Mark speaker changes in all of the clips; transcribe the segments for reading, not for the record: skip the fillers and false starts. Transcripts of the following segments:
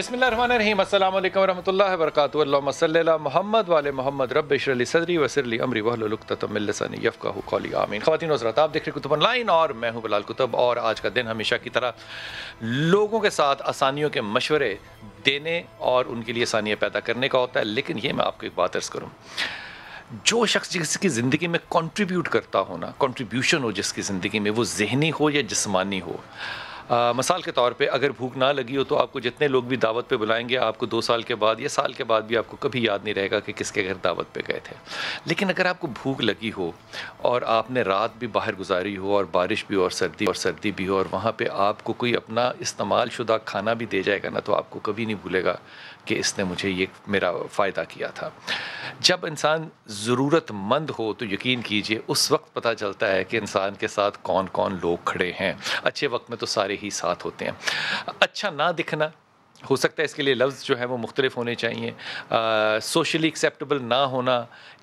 Speaker 1: بسم اللہ الرحمن الرحیم. السلام علیکم ورحمۃ اللہ وبرکاتہ. اللہم صلی علی محمد وعلی محمد. رب اشرح لی صدری ویسر لی امری واحلل عقدۃ من لسانی یفقہوا قولی. آمین. خواتین و حضرات, آپ دیکھ رہے کتب آن لائن اور میں ہوں بلال کتب, اور آج کا دن ہمیشہ کی طرح لوگوں کے ساتھ آسانیوں کے مشورے دینے اور ان کے لیے آسانیاں پیدا کرنے کا ہوتا ہے. لیکن یہ میں آپ کو ایک بات عرض کروں, جو شخص جس کی زندگی میں کنٹریبیوٹ کرتا ہو نا, کنٹریبیوشن ہو جس کی زندگی میں, وہ ذہنی ہو یا جسمانی ہو. مثال کے طور پہ اگر بھوک نہ لگی ہو تو آپ کو جتنے لوگ بھی دعوت پہ بلائیں گے, آپ کو 2 سال کے بعد یا سال کے بعد بھی آپ کو کبھی یاد نہیں رہے گا کہ کس کے گھر دعوت پہ گئے تھے. لیکن اگر آپ کو بھوک لگی ہو اور آپ نے رات بھی باہر گزاری ہو اور بارش بھی اور سردی بھی ہو, اور وہاں پہ آپ کو کوئی اپنا استعمال شدہ کھانا بھی دے جائے گا نا, تو آپ کو کبھی نہیں بھولے گا کہ اس نے مجھے یہ میرا فائدہ کیا تھا. جب انسان ضرورت مند ہو تو یقین کیجئے اس وقت پتہ چلتا ہے کہ انسان کے ساتھ کون کون لوگ کھڑے ہیں. اچھے وقت میں تو سارے ہی ساتھ ہوتے ہیں. اچھا نہ دکھنا, ہو سکتا ہے اس کے لیے لفظ جو ہے وہ مختلف ہونے چاہیے. سوشلی ایکسیپٹیبل نہ ہونا,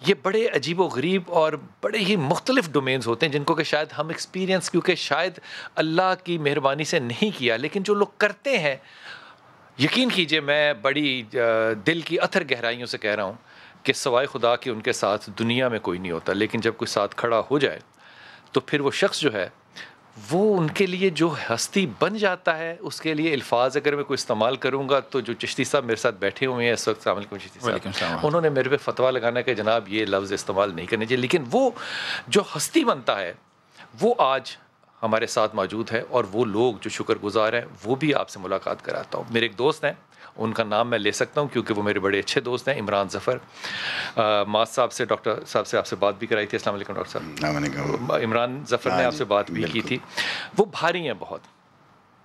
Speaker 1: یہ بڑے عجیب و غریب اور بڑے ہی مختلف ڈومینز ہوتے ہیں جن کو کہ شاید ہم ایکسپیرینس, کیونکہ شاید اللہ کی مہربانی سے نہیں کیا, لیکن جو لوگ کرتے ہیں, یقین کیجئے میں بڑی دل کی اتھر گہرائیوں سے کہہ رہا ہوں کہ سوائے خدا کہ ان کے ساتھ دنیا میں کوئی نہیں ہوتا. لیکن جب کوئی ساتھ کھڑا ہو جائے تو پھر وہ شخص جو ہے وہ ان کے لیے جو ہستی بن جاتا ہے, اس کے لیے الفاظ اگر میں کوئی استعمال کروں گا تو جو چشتی صاحب میرے ساتھ بیٹھے ہوئے ہیں اس وقت, السلام علیکم چشتی صاحب, انہوں نے میرے پہ فتویٰ لگانا کہ جناب یہ لفظ استعمال نہیں کرنے چاہیے. لیکن وہ جو ہستی بنتا ہے وہ آج ہمارے ساتھ موجود ہے, اور وہ لوگ جو شکر گزار ہیں وہ بھی آپ سے ملاقات کراتا ہوں. میرے ایک دوست ہیں, ان کا نام میں لے سکتا ہوں کیونکہ وہ میرے بڑے اچھے دوست ہیں, عمران ظفر. ماس صاحب سے, ڈاکٹر صاحب سے آپ سے بات بھی کرائی تھی. السلام علیکم ڈاکٹر صاحب. عمران ظفر نے آپ سے بات بھی کی تھی. وہ بھاری ہیں بہت,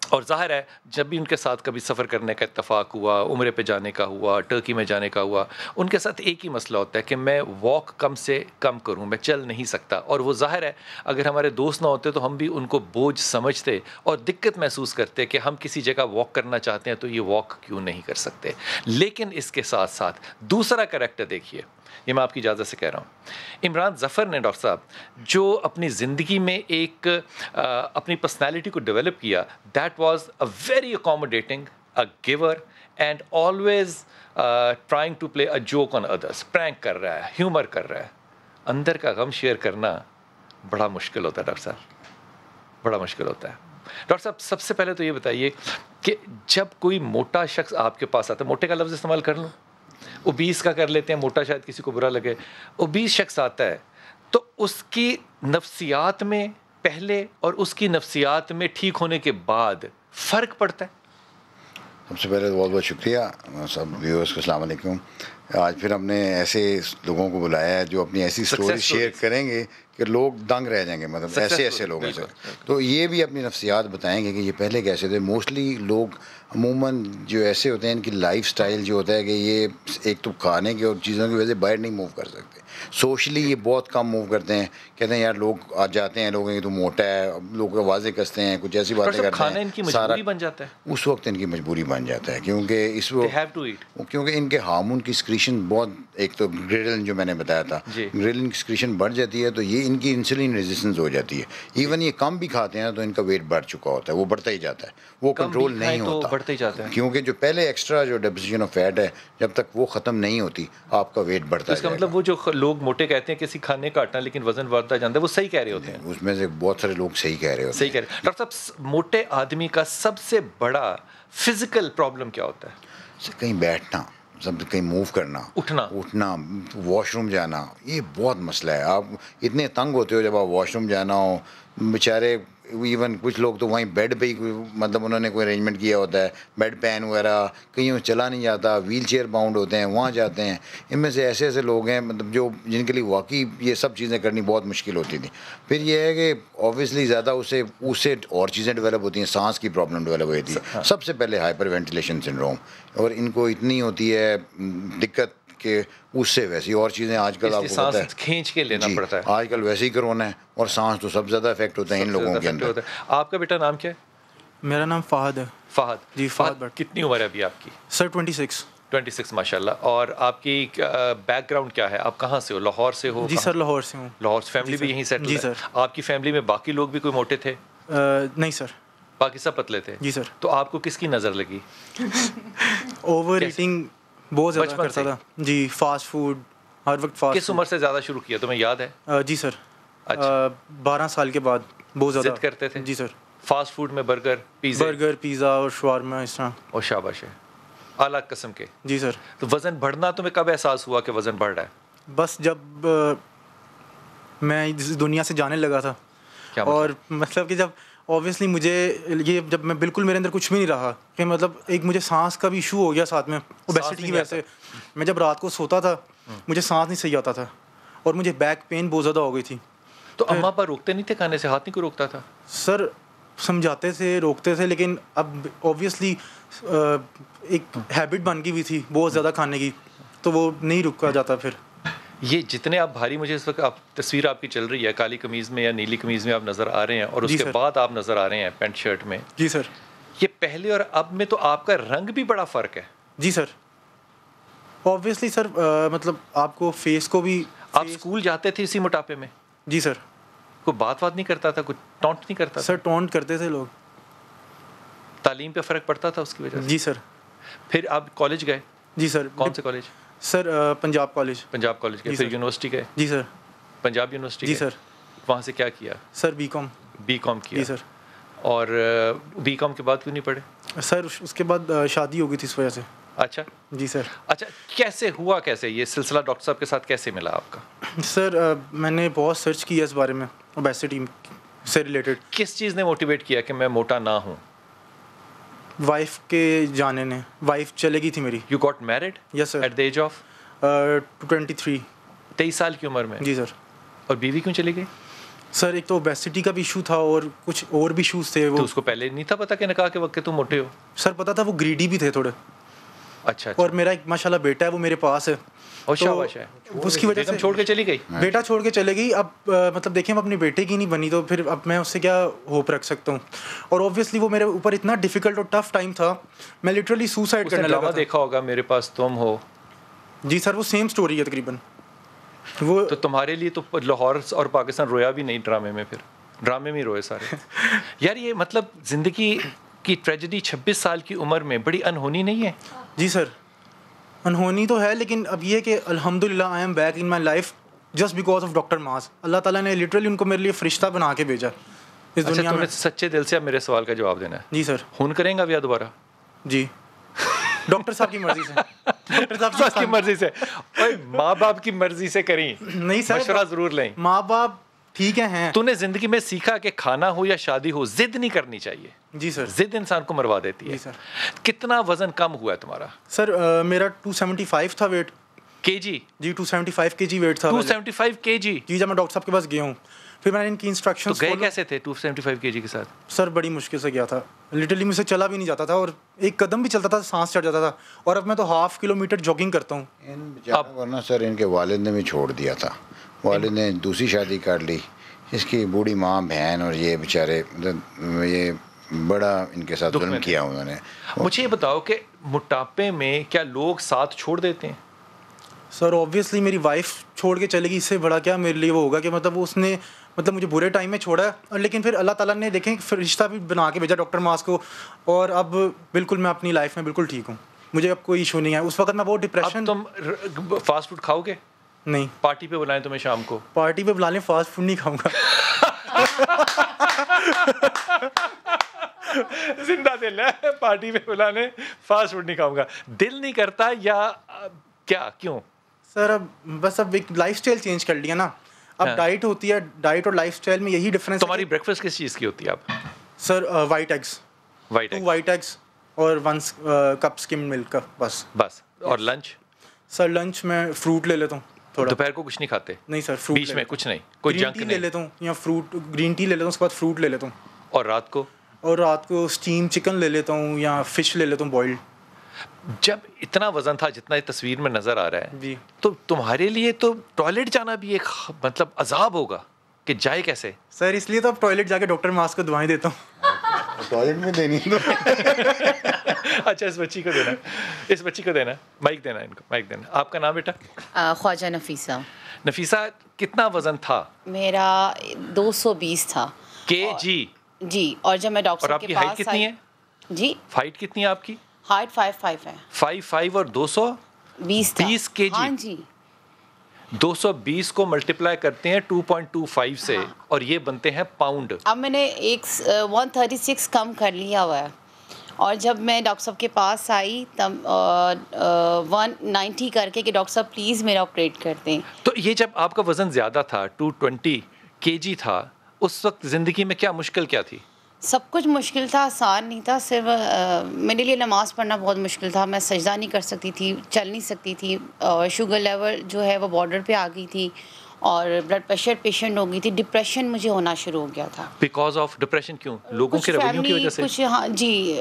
Speaker 1: اور ظاہر ہے جب بھی ان کے ساتھ کبھی سفر کرنے کا اتفاق ہوا, عمرے پہ جانے کا ہوا, ٹرکی میں جانے کا ہوا, ان کے ساتھ ایک ہی مسئلہ ہوتا ہے کہ میں واک کم سے کم کروں, میں چل نہیں سکتا. اور وہ ظاہر ہے اگر ہمارے دوست نہ ہوتے تو ہم بھی ان کو بوجھ سمجھتے اور دقت محسوس کرتے کہ ہم کسی جگہ واک کرنا چاہتے ہیں تو یہ واک کیوں نہیں کر سکتے. لیکن اس کے ساتھ ساتھ دوسرا کریکٹر دیکھیے, یہ میں آپ کی اجازت سے کہہ رہا ہوں. عمران ظفر نے ڈاکٹر صاحب جو اپنی زندگی میں ایک اپنی پرسنالٹی کو ڈیولپ کیا, that was a very accommodating, a giver, and always trying to play a joke on others. Prank کر رہا ہے, ہیومر کر رہا ہے. اندر کا غم شیئر کرنا بڑا مشکل ہوتا ہے ڈاکٹر صاحب, بڑا مشکل ہوتا ہے. ڈاکٹر صاحب سب سے پہلے تو یہ بتائیے کہ جب کوئی موٹا شخص آپ کے پاس آتا ہے, موٹے کا لفظ استعمال کر لوں, اوبیس کا کر لیتے ہیں, موٹا شاید کسی کو برا لگے, اوبیس شخص آتا ہے تو اس کی نفسیات میں پہلے اور اس کی نفسیات میں ٹھیک ہونے کے بعد فرق پڑتا ہے؟
Speaker 2: سب سے پہلے بہت بہت شکریہ سب ویورز کو. السلام علیکم. آج پھر ہم نے ایسے لوگوں کو بلایا ہے جو اپنی ایسی سٹوری شیئر کریں گے کہ لوگ دنگ رہ جائیں گے, مطلب ایسے لوگوں سے. تو یہ بھی اپنی نفسیات بتائیں گے کہ یہ پہلے کیسے تھے. موسٹلی لوگ عموماً جو ایسے ہوتے ہیں ان کی لائف سٹائل جو ہوتا ہے کہ یہ ایک تو کھانے کی اور چیزوں کی وجہ سے باہر نہیں موو کر سکتے. سوشلی یہ بہت کم موو کرتے ہیں. کہتے ہیں یار لوگ آ جاتے ہیں, لوگ ہیں کہ تو موٹا ہے, لوگ واضح کستے ہیں, کچھ ایسی باتیں کرتے ہیں.
Speaker 1: ان کی مجبوری بن جاتا ہے,
Speaker 2: اس وقت ان کی مجبوری بن جاتا ہے کیونکہ اس وقت کیونکہ ان کے ہارمون کی سکریشن بہت, ایک تو گریلن جو میں نے بتایا تھا, گریلن کی سکریشن بڑھ جاتی ہے تو یہ ان کی انسولین ریزسٹنس ہو جاتی ہے. ایون یہ کم بھی کھاتے ہیں تو ان کا ویٹ بڑھ چکا ہوتا ہے, وہ بڑھتا ہی جاتا ہے, وہ کنٹرول نہیں ہوتا,
Speaker 1: بڑھتا ہی جاتا ہے.
Speaker 2: کیونکہ جو پہلے ایکسٹرا جو ڈیپوزیشن آف فیٹ ہے جب تک وہ ختم نہیں ہوتی آپ کا ویٹ بڑھتا ہے.
Speaker 1: اس کا مطلب وہ جو لوگ موٹے کہتے ہیں کسی کھانے کاٹنا لیکن وزن بڑھتا جاتا ہے, وہ صحیح کہہ رہے ہوتے ہیں.
Speaker 2: اس میں سے بہت سارے لوگ صحیح کہہ رہے ہوتے ہیں.
Speaker 1: صحیح کہہ رہے ہیں. ڈاکٹر صاحب موٹے آدمی کا سب سے بڑا فزیکل پرابلم کیا ہوتا ہے؟
Speaker 2: کہیں بیٹھنا, سب کہیں موو کرنا, اٹھنا, واش روم جانا, یہ بہت مسئلہ ہے. آپ اتنے تنگ ہوتے ہو جب آپ واش روم جانا ہو, بیچارے ایون کچھ لوگ تو وہیں بیڈ پہ ہی, مطلب انہوں نے کوئی ارینجمنٹ کیا ہوتا ہے, بیڈ پین وغیرہ, کہیں چلا نہیں جاتا, ویل چیئر باؤنڈ ہوتے ہیں, وہاں جاتے ہیں. ان میں سے ایسے لوگ ہیں مطلب جو جن کے لیے واقعی یہ سب چیزیں کرنی بہت مشکل ہوتی تھیں. پھر یہ ہے کہ اوبویسلی زیادہ اس سے اور چیزیں ڈیولپ ہوتی ہیں, سانس کی پرابلم ڈیولپ ہوتی ہے. سب سے پہلے ہائپر وینٹیلیشن سنڈروم, اور ان کو اتنی ہوتی ہے دقت کہ اس سے ویسی اور چیزیں آج کل آپ کو پتہ ہے
Speaker 1: کھینچ کے لینا پڑتا ہے.
Speaker 2: آج کل ویسے ہی کرونا ہے, اور سانس تو سب زیادہ افیکٹ ہوتا ہے ان لوگوں کے اندر.
Speaker 1: آپ کا بیٹا نام کیا ہے؟
Speaker 3: میرا نام فہد ہے.
Speaker 1: فہد
Speaker 3: جی, فہد بٹ.
Speaker 1: کتنی عمر ہے ابھی آپ کی؟
Speaker 3: سر 26
Speaker 1: ماشاء اللہ. اور آپ کی بیک گراؤنڈ کیا ہے, آپ کہاں سے ہو؟ لاہور سے ہو؟
Speaker 3: جی سر لاہور سے ہوں.
Speaker 1: لاہور سے. فیملی بھی یہیں سیٹل ہے؟
Speaker 3: جی سر.
Speaker 1: آپ کی فیملی میں باقی لوگ بھی کوئی موٹے تھے؟
Speaker 3: نہیں سر.
Speaker 1: باقی سب پتلے تھے.
Speaker 3: جی سر.
Speaker 1: تو آپ کو کس کی نظر لگی؟
Speaker 3: اوور ایٹنگ بہت زیادہ کرتا تھا جی, فاسٹ فوڈ ہر وقت فاسٹ.
Speaker 1: کس عمر سے زیادہ شروع کیا تمہیں یاد ہے؟
Speaker 3: جی سر. 12 سال کے بعد بہت زیادہ
Speaker 1: ضد کرتے تھے.
Speaker 3: جی سر.
Speaker 1: فاسٹ فوڈ میں برگر
Speaker 3: پیزا اور شاورما اس طرح.
Speaker 1: اور شاباش ہے, اعلیٰ قسم کے.
Speaker 3: جی سر.
Speaker 1: تو وزن بڑھنا تمہیں کب احساس ہوا کہ وزن بڑھ رہا ہے؟
Speaker 3: بس جب میں اس دنیا سے جانے لگا تھا. اور مطلب کہ جب اوبیسلی مجھے یہ جب میں بالکل میرے اندر کچھ بھی نہیں رہا کہ مطلب ایک مجھے سانس کا بھی ایشو ہو گیا ساتھ میں اوبیسٹی کی وجہ سے. میں جب رات کو سوتا تھا مجھے سانس نہیں صحیح آتا تھا اور مجھے بیک پین بہت زیادہ ہو گئی تھی.
Speaker 1: تو اماں پر روکتے نہیں تھے کھانے سے؟ ہاتھ نہیں کو روکتا تھا؟
Speaker 3: سر سمجھاتے تھے, روکتے تھے, لیکن اب اوبیسلی ایک ہیبٹ بن گئی ہوئی تھی بہت زیادہ کھانے کی, تو وہ نہیں رکا جاتا. پھر
Speaker 1: یہ جتنے آپ بھاری, مجھے اس وقت تصویر آپ کی چل رہی ہے کالی قمیض میں یا نیلی قمیض میں آپ نظر آ رہے ہیں, اور اس کے بعد آپ نظر آ رہے ہیں پینٹ شرٹ میں.
Speaker 3: جی سر.
Speaker 1: یہ پہلے اور اب میں تو آپ کا رنگ بھی بڑا فرق ہے.
Speaker 3: جی سر. اوبیسلی سر مطلب آپ کو فیس کو بھی.
Speaker 1: آپ اسکول جاتے تھے اسی موٹاپے میں؟
Speaker 3: جی سر.
Speaker 1: کوئی بات نہیں کرتا تھا, کوئی ٹونٹ نہیں کرتا
Speaker 3: سر؟ ٹونٹ کرتے تھے لوگ.
Speaker 1: تعلیم پہ فرق پڑتا تھا اس کی وجہ سے؟
Speaker 3: جی سر.
Speaker 1: پھر آپ کالج گئے؟
Speaker 3: جی سر.
Speaker 1: کون سے کالج؟
Speaker 3: سر پنجاب کالج.
Speaker 1: پنجاب کالج گئے. پھر یونیورسٹی گئے؟
Speaker 3: جی سر.
Speaker 1: پنجاب یونیورسٹی؟
Speaker 3: جی سر.
Speaker 1: وہاں سے کیا کیا؟
Speaker 3: سر بی کام.
Speaker 1: بی کام کیا؟
Speaker 3: جی سر.
Speaker 1: اور بی کام کے بعد کیوں نہیں پڑھے؟
Speaker 3: سر اس کے بعد شادی ہو گئی تھی اس وجہ سے.
Speaker 1: اچھا.
Speaker 3: جی سر.
Speaker 1: اچھا, کیسے ہوا, کیسے یہ سلسلہ ڈاکٹر صاحب کے ساتھ کیسے ملا آپ کا؟
Speaker 3: سر میں نے بہت سرچ کیا اس بارے میں, اوبیسٹی سے ریلیٹڈ.
Speaker 1: کس چیز نے موٹیویٹ کیا کہ میں موٹا نہ ہوں؟
Speaker 3: وائف کے جانے نے. وائف چلے گئی تھی میری.
Speaker 1: You got married?
Speaker 3: Yes sir.
Speaker 1: At the age of
Speaker 3: 23.
Speaker 1: 23 سال کی عمر میں؟
Speaker 3: جی سر.
Speaker 1: اور بیوی کیوں چلی گئی؟
Speaker 3: سر ایک تو اوبیسٹی کا بھی ایشو تھا اور کچھ اور بھی ایشوز تھے. وہ
Speaker 1: تو اس کو پہلے نہیں تھا پتا کہ نکاح کے وقت تم موٹے ہو؟
Speaker 3: سر پتا تھا, وہ گریڈی بھی تھے تھوڑے.
Speaker 1: اچھا.
Speaker 3: اور میرا ایک ماشاء اللہ بیٹا ہے, وہ میرے پاس ہے.
Speaker 1: اور شاباش ہے.
Speaker 3: اس کی وجہ سے
Speaker 1: چھوڑ کے چلی گئی.
Speaker 3: بیٹا چھوڑ کے چلے گئی. اب مطلب دیکھیں, اپنے بیٹے کی نہیں بنی تو پھر اب میں اس سے کیا ہوپ رکھ سکتا ہوں. اور اوبویسلی وہ میرے اوپر اتنا ڈیفیکلٹ اور ٹف ٹائم تھا, میں لٹرلی سوسائڈ کرنے لگا تھا.
Speaker 1: دیکھا ہوگا میرے پاس تم ہو.
Speaker 3: جی سر, وہ سیم اسٹوری ہے تقریباً. وہ
Speaker 1: تو تمہارے لیے تو لاہور اور پاکستان رویا بھی نہیں ڈرامے میں, پھر ڈرامے میں ہی روئے سارے. یار یہ مطلب زندگی کی ٹریجڈی 26 سال کی عمر میں بڑی انہونی نہیں ہے؟
Speaker 3: جی سر, انہونی تو ہے, لیکن اب یہ کہ الحمدللہ I am back in my life just because of doctor ماس. اللہ تعالیٰ نے لٹرلی ان کو میرے لیے فرشتہ بنا کے بھیجا اس دنیا میں.
Speaker 1: سچے دل سے اب میرے سوال کا جواب دینا ہے.
Speaker 3: جی سر.
Speaker 1: خون کریں گا یا دوبارہ؟
Speaker 3: جی ڈاکٹر صاحب کی مرضی سے.
Speaker 1: ڈاکٹر صاحب کی مرضی سے. ماں باپ کی مرضی سے کریں؟
Speaker 3: نہیں سر,
Speaker 1: مشورہ ضرور لیں.
Speaker 3: ماں باپ ٹھیک ہیں.
Speaker 1: تو نے زندگی میں سیکھا کہ کھانا ہو یا شادی ہو ضد نہیں کرنی چاہیے.
Speaker 3: جی سر.
Speaker 1: ضد انسان کو مروا دیتی ہے.
Speaker 3: جی سر.
Speaker 1: کتنا وزن کم ہوا ہے تمہارا؟
Speaker 3: سر میرا 275 تھا ویٹ.
Speaker 1: کے جی؟
Speaker 3: جی 275 کے جی ویٹ تھا.
Speaker 1: 275 کے جی؟
Speaker 3: جی جب میں ڈاکٹر صاحب کے پاس گیا ہوں, پھر میں نے ان کی انسٹرکشنز.
Speaker 1: تو گئے کیسے تھے 275 کے جی کے ساتھ؟
Speaker 3: سر بڑی مشکل سے گیا تھا, لٹرلی مجھ سے چلا بھی نہیں جاتا تھا, اور ایک قدم بھی چلتا تھا سانس چڑھ جاتا تھا. اور اب میں تو ½ کلومیٹر جاگنگ کرتا ہوں.
Speaker 2: ورنہ سر ان کے والد نے بھی چھوڑ دیا تھا. والد نے دوسری شادی کر لی. اس کی بوڑھی ماں بہن اور یہ بیچارے, یہ بڑا ان کے ساتھ ظلم کیا انہوں نے.
Speaker 1: مجھے یہ بتاؤ کہ موٹاپے میں کیا لوگ ساتھ چھوڑ دیتے ہیں؟
Speaker 3: سر اوبویسلی میری وائف چھوڑ کے چلے گی, اس سے بڑا کیا میرے لیے وہ ہوگا کہ مطلب اس نے مطلب مجھے برے ٹائم میں چھوڑا ہے, لیکن پھر اللہ تعالیٰ نے دیکھیں فرشتہ بھی بنا کے بھیجا ڈاکٹر ماس کو, اور اب بالکل میں اپنی لائف میں بالکل ٹھیک ہوں. مجھے اب کوئی ایشو نہیں ہے. اس وقت میں بہت ڈپریشن.
Speaker 1: تم فاسٹ فوڈ کھاؤ گے؟
Speaker 3: نہیں.
Speaker 1: پارٹی پہ بلائیں تمہیں شام کو؟
Speaker 3: پارٹی پہ بلا لیں, فاسٹ فوڈ نہیں کھاؤں گا.
Speaker 1: زندہ دل ہے, پارٹی پہ بلانے فاسٹ فوڈ نہیں کھاؤں گا. دل نہیں کرتا یا کیا, کیوں؟
Speaker 3: سر اب بس اب ایک لائف اسٹائل چینج کر لیا نا. اب ڈائٹ ہوتی ہے, ڈائٹ اور لائف اسٹائل میں یہی ڈفرینس.
Speaker 1: تمہاری بریک فاسٹ کس چیز کی ہوتی ہے اب؟
Speaker 3: Sir white eggs. 2 white eggs اور 1 کپ اسکمڈ ملک کا, بس. اور
Speaker 1: لنچ؟
Speaker 3: سر لنچ میں فروٹ لے لیتا ہوں تھوڑا.
Speaker 1: دوپہر کو کچھ نہیں کھاتے؟
Speaker 3: نہیں سر, فروٹ
Speaker 1: بیچ میں کچھ نہیں, کوئی جنک نہیں؟
Speaker 3: لے لیتا ہوں یا فروٹ, گرین ٹی لے لیتا ہوں, اس کے بعد فروٹ لے لیتا ہوں.
Speaker 1: اور رات کو؟
Speaker 3: اور رات کو اسٹیم چکن لے لیتا ہوں یا فش لے لیتا ہوں بوائلڈ.
Speaker 1: جب اتنا وزن تھا جتنا تصویر میں نظر آ رہا ہے
Speaker 3: جی,
Speaker 1: تو تمہارے لیے تو ٹوائلٹ جانا بھی ایک مطلب عذاب ہوگا کہ جائے کیسے؟
Speaker 3: سر اس لیے تو اب ٹوائلٹ جا کے ڈاکٹر ماس کو دعائیں دیتا ہوں.
Speaker 2: ٹوائلٹ میں دینی ہے.
Speaker 1: اچھا اس بچی کو دینا, اس بچی کو دینا, مائک دینا, ان کو مائک دینا. آپ کا نام بیٹا؟
Speaker 4: خواجہ نفیسہ.
Speaker 1: نفیسہ کتنا وزن تھا؟
Speaker 4: میرا 220 تھا.
Speaker 1: کے جی؟
Speaker 4: جی. اور جب میں ڈاکٹر صاحب کے پاس
Speaker 1: ہائٹ کتنی ہے؟
Speaker 4: جی
Speaker 1: ہائٹ کتنی ہے آپ کی؟
Speaker 4: ہائٹ 5'5" ہے.
Speaker 1: 5'5" اور 220 kg.
Speaker 4: ہاں جی.
Speaker 1: 220 کو ملٹیپلائی کرتے ہیں 2.25 سے اور یہ بنتے ہیں پاؤنڈ.
Speaker 4: اب میں نے 136 کم کر لیا ہوا ہے. اور جب میں ڈاکٹر صاحب کے پاس آئی تب 190 کر کے کہ ڈاکٹر صاحب پلیز میرا آپریٹ کر دیں.
Speaker 1: تو یہ جب آپ کا وزن زیادہ تھا 220 kg تھا اس وقت زندگی میں کیا مشکل کیا تھی؟
Speaker 4: سب کچھ مشکل تھا, آسان نہیں تھا. صرف میرے لیے نماز پڑھنا بہت مشکل تھا. میں سجدہ نہیں کر سکتی تھی, چل نہیں سکتی تھی. شوگر لیول جو ہے وہ بارڈر پہ آ گئی تھی اور بلڈ پریشر پیشنٹ ہو گئی تھی. ڈپریشن مجھے ہونا شروع ہو گیا تھا.
Speaker 1: Because of depression? کیوں؟ لوگوں کے رویوں کی وجہ سے؟
Speaker 4: کچھ ہاں جی.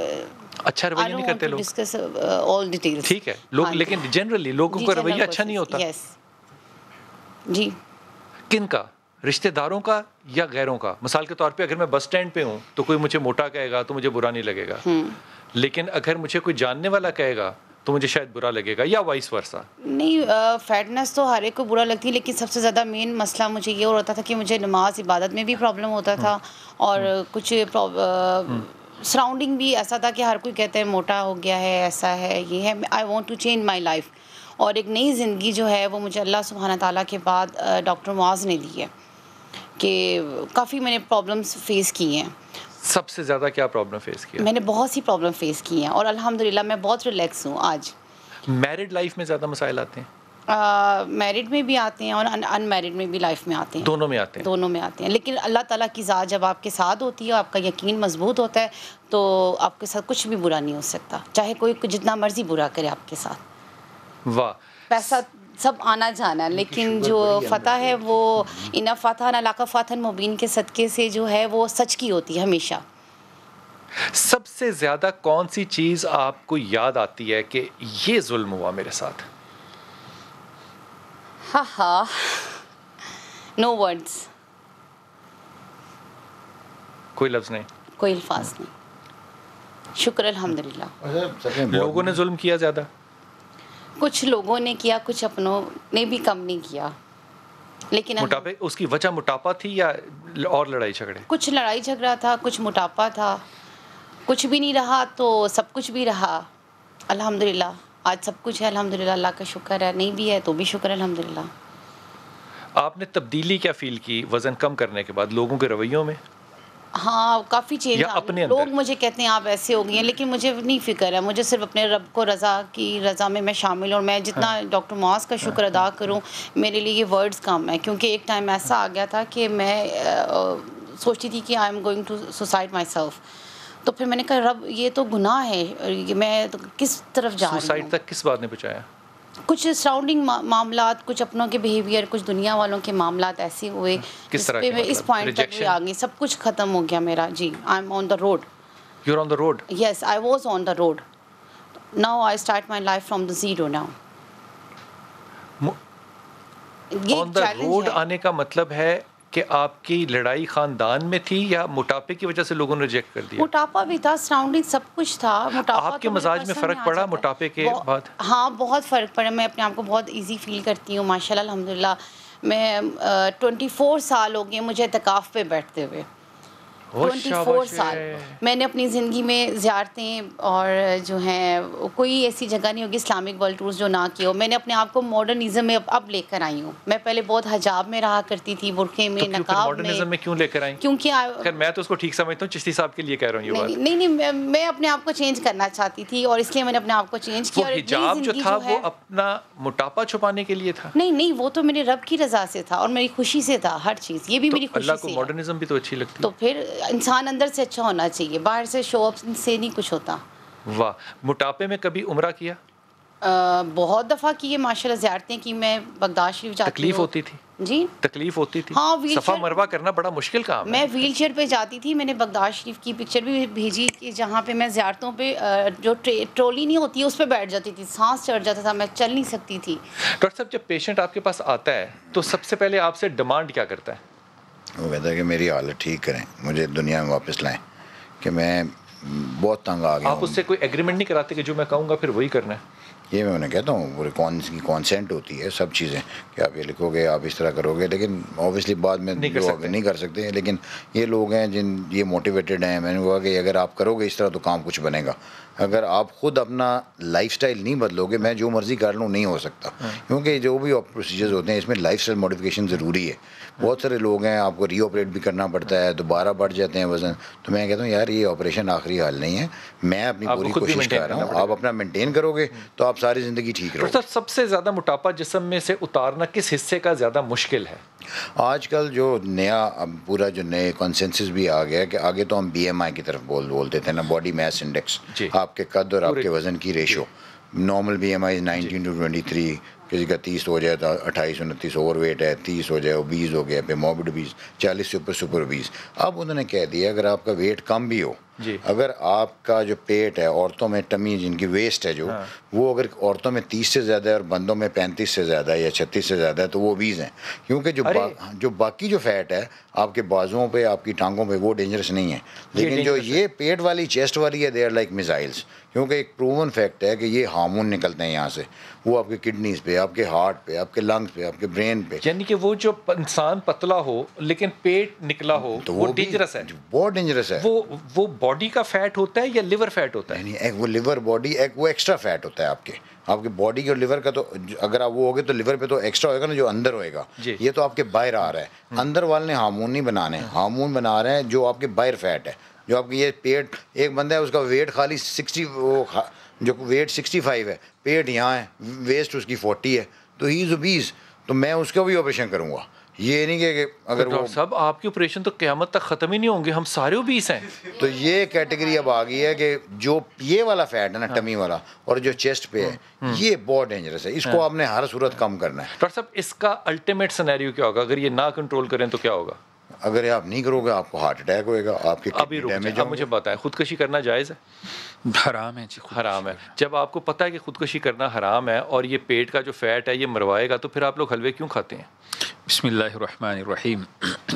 Speaker 1: اچھا رویہ نہیں کرتے لوگ؟
Speaker 4: Discuss all details.
Speaker 1: ٹھیک ہے لوگ, لیکن جنرلی لوگوں کا رویہ اچھا نہیں ہوتا.
Speaker 4: یس جی.
Speaker 1: کن کا؟ رشتہ داروں کا یا غیروں کا؟ مثال کے طور پہ اگر میں بس اسٹینڈ پہ ہوں تو کوئی مجھے موٹا کہے گا تو مجھے برا نہیں لگے گا, لیکن اگر مجھے کوئی جاننے والا کہے گا تو مجھے شاید برا لگے گا, یا وائس ورسا؟
Speaker 4: نہیں, فیٹنس تو ہر ایک کو برا لگتی ہے, لیکن سب سے زیادہ مین مسئلہ مجھے یہ ہوتا تھا کہ مجھے نماز عبادت میں بھی پرابلم ہوتا تھا اور کچھ سراؤنڈنگ بھی ایسا تھا کہ ہر کوئی کہتے ہیں موٹا ہو گیا ہے, ایسا ہے, یہ ہے. I want to change my life, اور ایک نئی زندگی جو ہے وہ مجھے اللہ سبحانہ تعالیٰ کے بعد ڈاکٹر معاذ نے دی ہے کہ کافی میں نے پرابلمس فیس کی ہیں.
Speaker 1: سب سے زیادہ کیا پرابلم فیس کیا؟
Speaker 4: میں نے بہت سی پرابلم فیس کی ہیں اور الحمدللہ میں بہت ریلیکس ہوں آج.
Speaker 1: میرڈ لائف میں زیادہ مسائل آتے ہیں؟
Speaker 4: میرڈ میں بھی آتے ہیں اور ان میرڈ میں بھی لائف میں آتے ہیں.
Speaker 1: دونوں میں آتے ہیں؟
Speaker 4: دونوں میں آتے ہیں, لیکن اللہ تعالیٰ کی ذات جب آپ کے ساتھ ہوتی ہے, آپ کا یقین مضبوط ہوتا ہے, تو آپ کے ساتھ کچھ بھی برا نہیں ہو سکتا, چاہے کوئی جتنا مرضی برا کرے آپ کے ساتھ.
Speaker 1: واہ.
Speaker 4: پیسہ سب آنا جانا, لیکن جو فتح ہے وہ انا فتح علاقہ فتح مبین کے صدقے سے جو ہے وہ سچ کی ہوتی ہے ہمیشہ.
Speaker 1: سب سے زیادہ کون سی چیز آپ کو یاد آتی ہے کہ یہ ظلم ہوا میرے ساتھ؟
Speaker 4: ہاں نو ورڈز,
Speaker 1: کوئی لفظ نہیں,
Speaker 4: کوئی الفاظ نہیں. شکر الحمدللہ.
Speaker 1: لوگوں نے ظلم کیا زیادہ؟
Speaker 4: کچھ لوگوں نے کیا, کچھ اپنوں نے بھی کم نہیں کیا, لیکن
Speaker 1: موٹاپے اس کی وجہ موٹاپا تھی یا اور لڑائی جھگڑے؟
Speaker 4: کچھ لڑائی جھگڑا تھا, کچھ موٹاپا تھا, کچھ بھی نہیں رہا تو سب کچھ بھی رہا. الحمدللہ آج سب کچھ ہے, الحمدللہ اللہ کا شکر ہے. نہیں بھی ہے تو بھی شکر الحمدللہ.
Speaker 1: آپ نے تبدیلی کیا فیل کی وزن کم کرنے کے بعد لوگوں کے رویوں میں؟
Speaker 4: ہاں کافی چینج. لوگ مجھے کہتے ہیں آپ ایسے ہو گئی ہیں, لیکن مجھے نہیں فکر ہے. مجھے صرف اپنے رب کو رضا کی رضا میں شامل ہوں, اور میں جتنا ڈاکٹر معاذ کا شکر ادا کروں میرے لیے یہ ورڈز کم ہے. کیونکہ ایک ٹائم ایسا آ گیا تھا کہ میں سوچتی تھی کہ I am going to suicide myself. تو پھر میں نے کہا رب یہ تو گناہ ہے, میں کس طرف جا رہی ہوں.
Speaker 1: سوسائڈ تک کس بات نے پہنچایا؟
Speaker 4: کچھ سراؤنڈنگ معاملات, کچھ اپنوں کے بیہیویئر, کچھ دنیا والوں کے معاملات ایسے ہوئے
Speaker 1: کس طرح
Speaker 4: میں اس پوائنٹ تک بھی آ گئی. سب کچھ ختم ہو گیا میرا. جی I am on the road.
Speaker 1: You are on the road?
Speaker 4: Yes I was on the road. Now I start my life from the zero. Now
Speaker 1: on the road آنے کا مطلب ہے کہ آپ کی لڑائی خاندان میں تھی یا موٹاپے کی وجہ سے لوگوں نے ریجیکٹ کر دیا؟
Speaker 4: موٹاپا بھی تھا, سراؤنڈنگ سب کچھ تھا.
Speaker 1: آپ کے مزاج میں فرق پڑا موٹاپے کے بعد؟
Speaker 4: ہاں بہت فرق پڑا. میں اپنے آپ کو بہت ایزی فیل کرتی ہوں ماشاء اللہ الحمدللہ. میں 24 سال ہو گئے مجھے اعتکاف پہ بیٹھتے ہوئے. 24 سال میں نے اپنی زندگی میں زیارتیں اور جو ہیں کوئی ایسی جگہ نہیں ہوگی اسلامک ورلڈ ٹورز جو نہ کی ہو. میں نے اپنے آپ کو ماڈرنزم میں اب لے کر آئی ہوں. میں پہلے بہت حجاب میں رہا کرتی تھی, برقعے میں, نقاب میں.
Speaker 1: ماڈرنزم میں کیوں لے کر آئی؟
Speaker 4: کیونکہ
Speaker 1: میں تو اس کو ٹھیک سمجھتا ہوں, چشتی صاحب کے لیے کہہ رہا ہوں یہ بات.
Speaker 4: نہیں میں اپنے آپ کو چینج کرنا چاہتی تھی اور اس لیے میں نے اپنے آپ کو چینج کیا.
Speaker 1: اور حجاب جو تھا وہ اپنا موٹاپا چھپانے کے لیے تھا؟
Speaker 4: نہیں وہ تو میرے رب کی رضا سے تھا اور میری خوشی سے تھا ہر چیز. یہ بھی میری خوشی سے.
Speaker 1: اللہ کو ماڈرنزم بھی تو اچھی لگتی.
Speaker 4: تو پھر انسان اندر سے اچھا ہونا چاہیے, باہر سے شو اپ سے نہیں کچھ ہوتا.
Speaker 1: واہ. موٹاپے میں کبھی عمرہ کیا؟
Speaker 4: بہت دفعہ کی ہے ماشاء اللہ, زیارتیں کی. میں بغداد شریف جاتی.
Speaker 1: تکلیف ہوتی تھی؟
Speaker 4: جی
Speaker 1: تکلیف ہوتی تھی.
Speaker 4: ہاں
Speaker 1: صفا مروہ کرنا بڑا مشکل کام ہے.
Speaker 4: میں ویل چیئر پہ جاتی تھی. میں نے بغداد شریف کی پکچر بھی بھیجی کہ جہاں پہ میں زیارتوں پہ جو ٹرولی نہیں ہوتی ہے اس پہ بیٹھ جاتی تھی, سانس چڑھ جاتا تھا, میں چل نہیں سکتی تھی.
Speaker 1: ڈاکٹر صاحب جب پیشنٹ آپ کے پاس آتا ہے تو سب سے پہلے آپ سے ڈیمانڈ کیا کرتا ہے؟
Speaker 2: وہ کہتا ہے کہ میری حالت ٹھیک کریں, مجھے دنیا میں واپس لائیں, کہ میں بہت تنگ آ گیا.
Speaker 1: آپ اس سے کوئی ایگریمنٹ نہیں کراتے کہ جو میں کہوں گا پھر وہی کرنا ہے؟
Speaker 2: یہ میں انہیں کہتا ہوں پورے کی کانسینٹ ہوتی ہے سب چیزیں کہ آپ یہ لکھو گے، آپ اس طرح کرو گے، لیکن اوبیسلی بعد میں نہیں کر سکتے. لیکن یہ لوگ ہیں جن یہ موٹیویٹیڈ ہیں. میں نے کہا کہ اگر آپ کرو گے اس طرح تو کام کچھ بنے گا. اگر آپ خود اپنا لائف سٹائل نہیں بدلو گے، میں جو مرضی کر لوں نہیں ہو سکتا، کیونکہ جو بھی پروسیجرز ہوتے ہیں اس میں لائف سٹائل موڈیفیکیشن ضروری ہے. بہت سارے لوگ ہیں آپ کو ری آپریٹ بھی کرنا پڑتا ہے، دوبارہ بڑھ جاتے ہیں وزن. تو میں کہتا ہوں یار یہ آپریشن آخری حل نہیں ہے، میں اپنی پوری کوشش کر رہا ہوں. آپ اپنا مینٹین کرو گے تو آپ ساری زندگی ٹھیک رہو.
Speaker 1: سب سے زیادہ موٹاپا جسم میں سے اتارنا کس حصے کا زیادہ مشکل ہے؟
Speaker 2: آج کل جو نیا پورا جو نئے کنسنسس بھی آ گیا کہ آگے تو ہم بی ایم آئی کی طرف بولتے تھے نا، باڈی میس انڈیکس، آپ کے قد اور آپ کے وزن کی ratio. Normal B M I 19 to 23، کسی کا 30 ہو جائے تو 28 29 اوور ویٹ ہے، 30 ہو جائے اوبیز ہو گیا، پہ موربڈ اوبیز، 40 سے اوپر سپر اوبیز. اب انہوں نے کہہ دیا اگر آپ کا ویٹ کم بھی ہو، اگر آپ کا جو پیٹ ہے، عورتوں میں ٹمی جن کی ویسٹ ہے جو وہ اگر عورتوں میں 30 سے زیادہ ہے اور بندوں میں 35 سے زیادہ ہے یا 36 سے زیادہ ہے تو وہ اوبیز ہیں. کیونکہ جو باقی جو فیٹ ہے آپ کے بازوؤں پہ، آپ کی ٹانگوں پہ، وہ ڈینجرس نہیں ہے. لیکن جو یہ پیٹ والی چیسٹ والی ہے دے آر لائک میزائلس. کیونکہ ایک پروون فیکٹ ہے کہ یہ ہارمون نکلتے ہیں یہاں سے، وہ آپ کے کڈنیز پہ، آپ کے ہارٹ پہ، آپ کے لنگس پہ، آپ کے برین پہ.
Speaker 1: یعنی کہ وہ جو انسان پتلا ہو لیکن پیٹ نکلا ہو تو وہ ڈینجرس ہے،
Speaker 2: بہت ڈینجرس ہے.
Speaker 1: وہ باڈی کا فیٹ ہوتا ہے یا لیور فیٹ ہوتا ہے؟
Speaker 2: یعنی وہ لیور باڈی وہ ایکسٹرا فیٹ ہوتا ہے آپ کے باڈی کے اور لیور کا. تو اگر آپ وہ ہوگے تو لیور پہ تو ایکسٹرا ہوئے گا نا جو اندر ہوئے گا. یہ تو آپ کے باہر آ رہا ہے. اندر والے نے ہارمون نہیں بنانے، ہارمون بنا رہے ہیں جو آپ کے باہر فیٹ ہے. جو آپ کی یہ پیٹ، ایک بندہ ہے اس کا ویٹ خالی 60، جو ویٹ 65 ہے، پیٹ یہاں ہے، ویسٹ اس کی 40 ہے، تو ہی از اوبیز. تو میں اس کا بھی آپریشن کروں گا. یہ نہیں کہ اگر وہ
Speaker 1: صاحب آپ کی آپریشن تو قیامت تک ختم ہی نہیں ہوں گے، ہم سارے اوبیس ہیں.
Speaker 2: تو یہ کیٹیگری اب آ گئی ہے کہ جو یہ والا فیٹ ہے نا ٹمی والا اور جو چیسٹ پہ ہے یہ بہت ڈینجرس ہے. اس کو آپ نے ہر صورت کم کرنا ہے.
Speaker 1: ڈاکٹر صاحب اس کا الٹیمیٹ سینیریو کیا ہوگا اگر یہ نہ کنٹرول کریں تو کیا ہوگا؟
Speaker 2: اگر آپ نہیں کرو گے آپ کو ہارٹ اٹیک ہوئے گا، آپ کے
Speaker 1: ابھی ڈیمیج. اب مجھے بتائیں خودکشی کرنا جائز ہے؟
Speaker 5: حرام ہے جی،
Speaker 1: حرام ہے. جب آپ کو پتہ ہے کہ خودکشی کرنا حرام ہے اور یہ پیٹ کا جو فیٹ ہے یہ مروائے گا تو پھر آپ لوگ حلوے کیوں کھاتے ہیں؟
Speaker 5: بسم اللہ الرحمن الرحیم.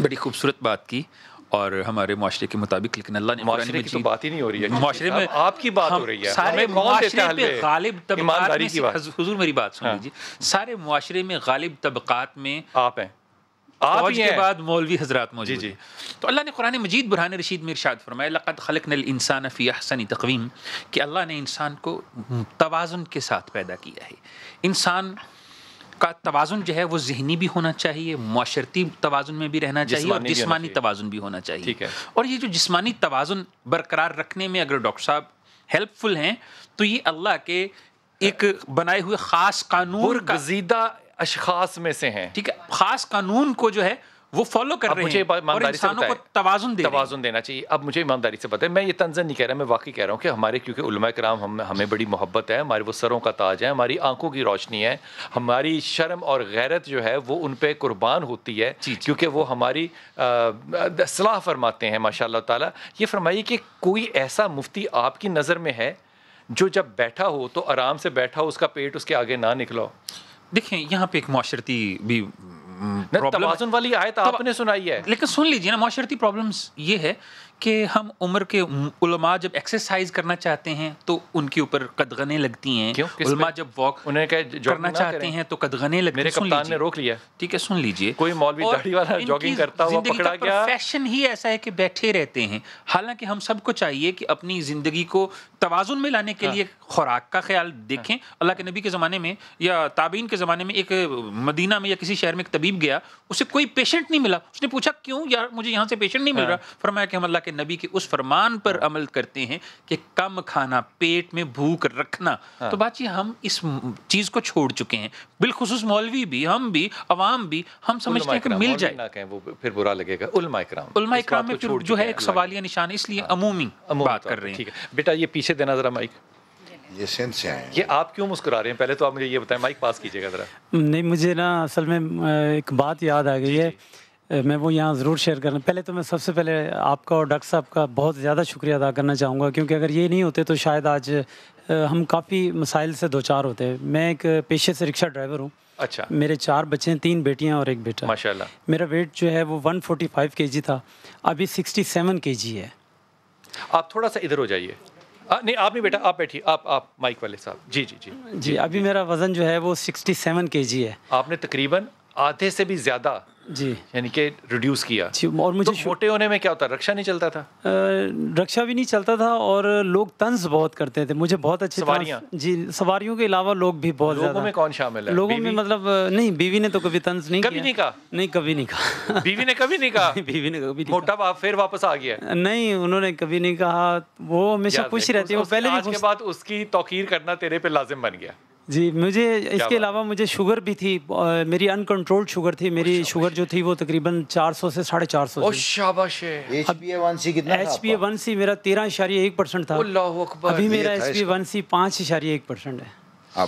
Speaker 5: بڑی خوبصورت بات کی اور ہمارے معاشرے کے مطابق، لیکن اللہ نے
Speaker 1: معاشرے کی تو بات ہی نہیں ہو رہی ہے،
Speaker 5: معاشرے میں
Speaker 1: آپ کی بات ہو رہی ہے.
Speaker 5: سارے معاشرے میں غالب طبقات میں، حضور میری بات سن لیجیے، سارے معاشرے میں غالب طبقات میں
Speaker 1: آپ ہیں،
Speaker 5: فوج کے بعد مولوی حضرات موجود ہیں. تو اللہ نے قرآن مجید برہان رشید میں ارشاد فرمایا لقد خلقنا الانسان فی احسن تقویم، کہ اللہ نے انسان کو توازن کے ساتھ پیدا کیا ہے. انسان کا توازن جو ہے وہ ذہنی بھی ہونا چاہیے، معاشرتی توازن میں بھی رہنا چاہیے اور جسمانی توازن بھی ہونا چاہیے. اور یہ جو جسمانی توازن برقرار رکھنے میں اگر ڈاکٹر صاحب ہیلپ فل ہیں تو یہ اللہ کے ایک بنائے ہوئے خاص قانون کا
Speaker 1: گزیدہ اشخاص میں سے ہیں.
Speaker 5: ٹھیک ہے، خاص قانون کو جو ہے وہ فالو کر رہے ہیں اور انسانوں کو توازن
Speaker 1: دینا چاہیے. اب مجھے ایمانداری سے بتائیں، میں یہ طنزاً نہیں کہہ رہا، میں واقعی کہہ رہا ہوں کہ ہمارے کیونکہ علماء کرام ہمیں بڑی محبت ہے، ہمارے وہ سروں کا تاج ہے، ہماری آنکھوں کی روشنی ہے، ہماری شرم اور غیرت جو ہے وہ ان پہ قربان ہوتی ہے کیونکہ وہ ہماری اصلاح فرماتے ہیں ماشاء اللہ تعالیٰ. یہ فرمائیے کہ کوئی ایسا مفتی آپ کی نظر میں ہے جو جب بیٹھا ہو تو آرام سے بیٹھا ہو، اس کا پیٹ اس کے آگے نہ نکلا ہو؟
Speaker 5: دیکھیں یہاں پہ ایک معاشرتی بھی
Speaker 1: توازن والی آیت آپ نے سنائی ہے،
Speaker 5: لیکن سن لیجیے نا، معاشرتی پرابلمز یہ ہے کہ ہم عمر کے علماء جب ایکسرسائز کرنا چاہتے ہیں تو ان کے اوپر قدغنیں لگتی ہیں. علماء جب واک کرنا چاہتے ہیں تو قدغنیں لگتی ہیں.
Speaker 1: میرے کپتان نے روک لیا.
Speaker 5: ٹھیک ہے، سن لیجیے،
Speaker 1: کوئی مولوی داڑھی والا جاگنگ کرتا ہوا پکڑا گیا.
Speaker 5: فیشن ہی ایسا ہے کہ بیٹھے رہتے ہیں، حالانکہ ہم سب کو چاہیے کہ اپنی زندگی کو توازن میں لانے کے لیے خوراک کا خیال دیکھیں. اللہ کے نبی کے زمانے میں یا تابعین کے زمانے میں ایک مدینہ میں یا کسی شہر میں ایک طبیب گیا، اسے کوئی پیشنٹ نہیں ملا. اس نے پوچھا کیوں یار مجھے یہاں سے پیشنٹ نہیں مل رہا؟ فرمایا کہ ہم اللہ کے نبی کے اس فرمان پر عمل کرتے ہیں کہ کم کھانا، پیٹ میں بھوک رکھنا. تو بات یہ ہم اس چیز کو چھوڑ چکے ہیں، بالخصوص مولوی بھی، ہم بھی، عوام بھی. ہم سمجھتے ہیں کہ مل جائے
Speaker 1: وہ پھر برا لگے گا. علماء
Speaker 5: اکرام میں پھر جو ہے ایک سوالیہ نشان، اس لیے عمومی بات کر رہے ہیں.
Speaker 1: بیٹا یہ پیچھے دینا ذرا مائک.
Speaker 2: یہ سندھ سے ہیں.
Speaker 1: یہ آپ کیوں مسکرا رہے ہیں؟ پہلے تو آپ مجھے یہ بتائیں، مائک پاس کیجیے گا ذرا.
Speaker 6: نہیں، مجھے نا اصل میں ایک بات یاد آ گئی ہے، میں وہ یہاں ضرور شیئر کرنا. پہلے تو میں سب سے پہلے آپ کا اور ڈاکٹر صاحب کا بہت زیادہ شکریہ ادا کرنا چاہوں گا، کیونکہ اگر یہ نہیں ہوتے تو شاید آج ہم کافی مسائل سے دوچار ہوتے. میں ایک پیشے سے رکشہ ڈرائیور ہوں.
Speaker 1: اچھا.
Speaker 6: میرے 4 بچے ہیں، 3 بیٹیاں اور 1 بیٹا.
Speaker 1: ماشاءاللہ.
Speaker 6: میرا ویٹ جو ہے وہ 145 kg تھا، ابھی 67 kg ہے.
Speaker 1: آپ تھوڑا سا ادھر ہو جائیے. نہیں آپ نہیں بیٹا, آپ بیٹھیے, آپ مائک والے صاحب. جی جی جی
Speaker 6: جی ابھی میرا وزن جو ہے وہ 67 kg ہے.
Speaker 1: آپ نے تقریباً آدھے سے بھی زیادہ
Speaker 6: جی
Speaker 1: یعنی کہ ریڈیوس کیا.
Speaker 6: جی اور مجھے
Speaker 1: موٹے ہونے میں کیا ہوتا ہے, رکشا نہیں چلتا تھا؟
Speaker 6: رکشا بھی نہیں چلتا تھا اور لوگ طنز بہت کرتے تھے مجھے, بہت اچھی
Speaker 1: سواریاں.
Speaker 6: جی سواریوں کے علاوہ لوگ بھی بہت زیادہ.
Speaker 1: لوگوں میں کون شامل ہے؟
Speaker 6: لوگوں میں مطلب نہیں, بیوی نے تو کبھی طنز نہیں
Speaker 1: کبھی نہیں کہا.
Speaker 6: نہیں کبھی نہیں کہا.
Speaker 1: بیوی نے کبھی نہیں کہا؟
Speaker 6: بیوی نے کبھی نہیں
Speaker 1: موٹا باپ پھر واپس آ گیا؟
Speaker 6: نہیں انہوں نے کبھی نہیں کہا, وہ ہمیشہ خوش رہتی ہے. وہ پہلے
Speaker 1: آج کے بعد اس کی توقیر کرنا تیرے پہ لازم بن گیا.
Speaker 6: جی مجھے اس کے علاوہ مجھے شوگر بھی تھی, میری ان کنٹرولڈ شوگر تھی. میری شوگر جو تھی وہ تقریباً 400 سے 450
Speaker 1: او شاباش.
Speaker 2: HbA1c کتنا تھا؟
Speaker 6: HbA1c میرا 13.1% تھا.
Speaker 1: اللہ اکبر.
Speaker 6: ابھی میرا HbA1c 5.1% ہے.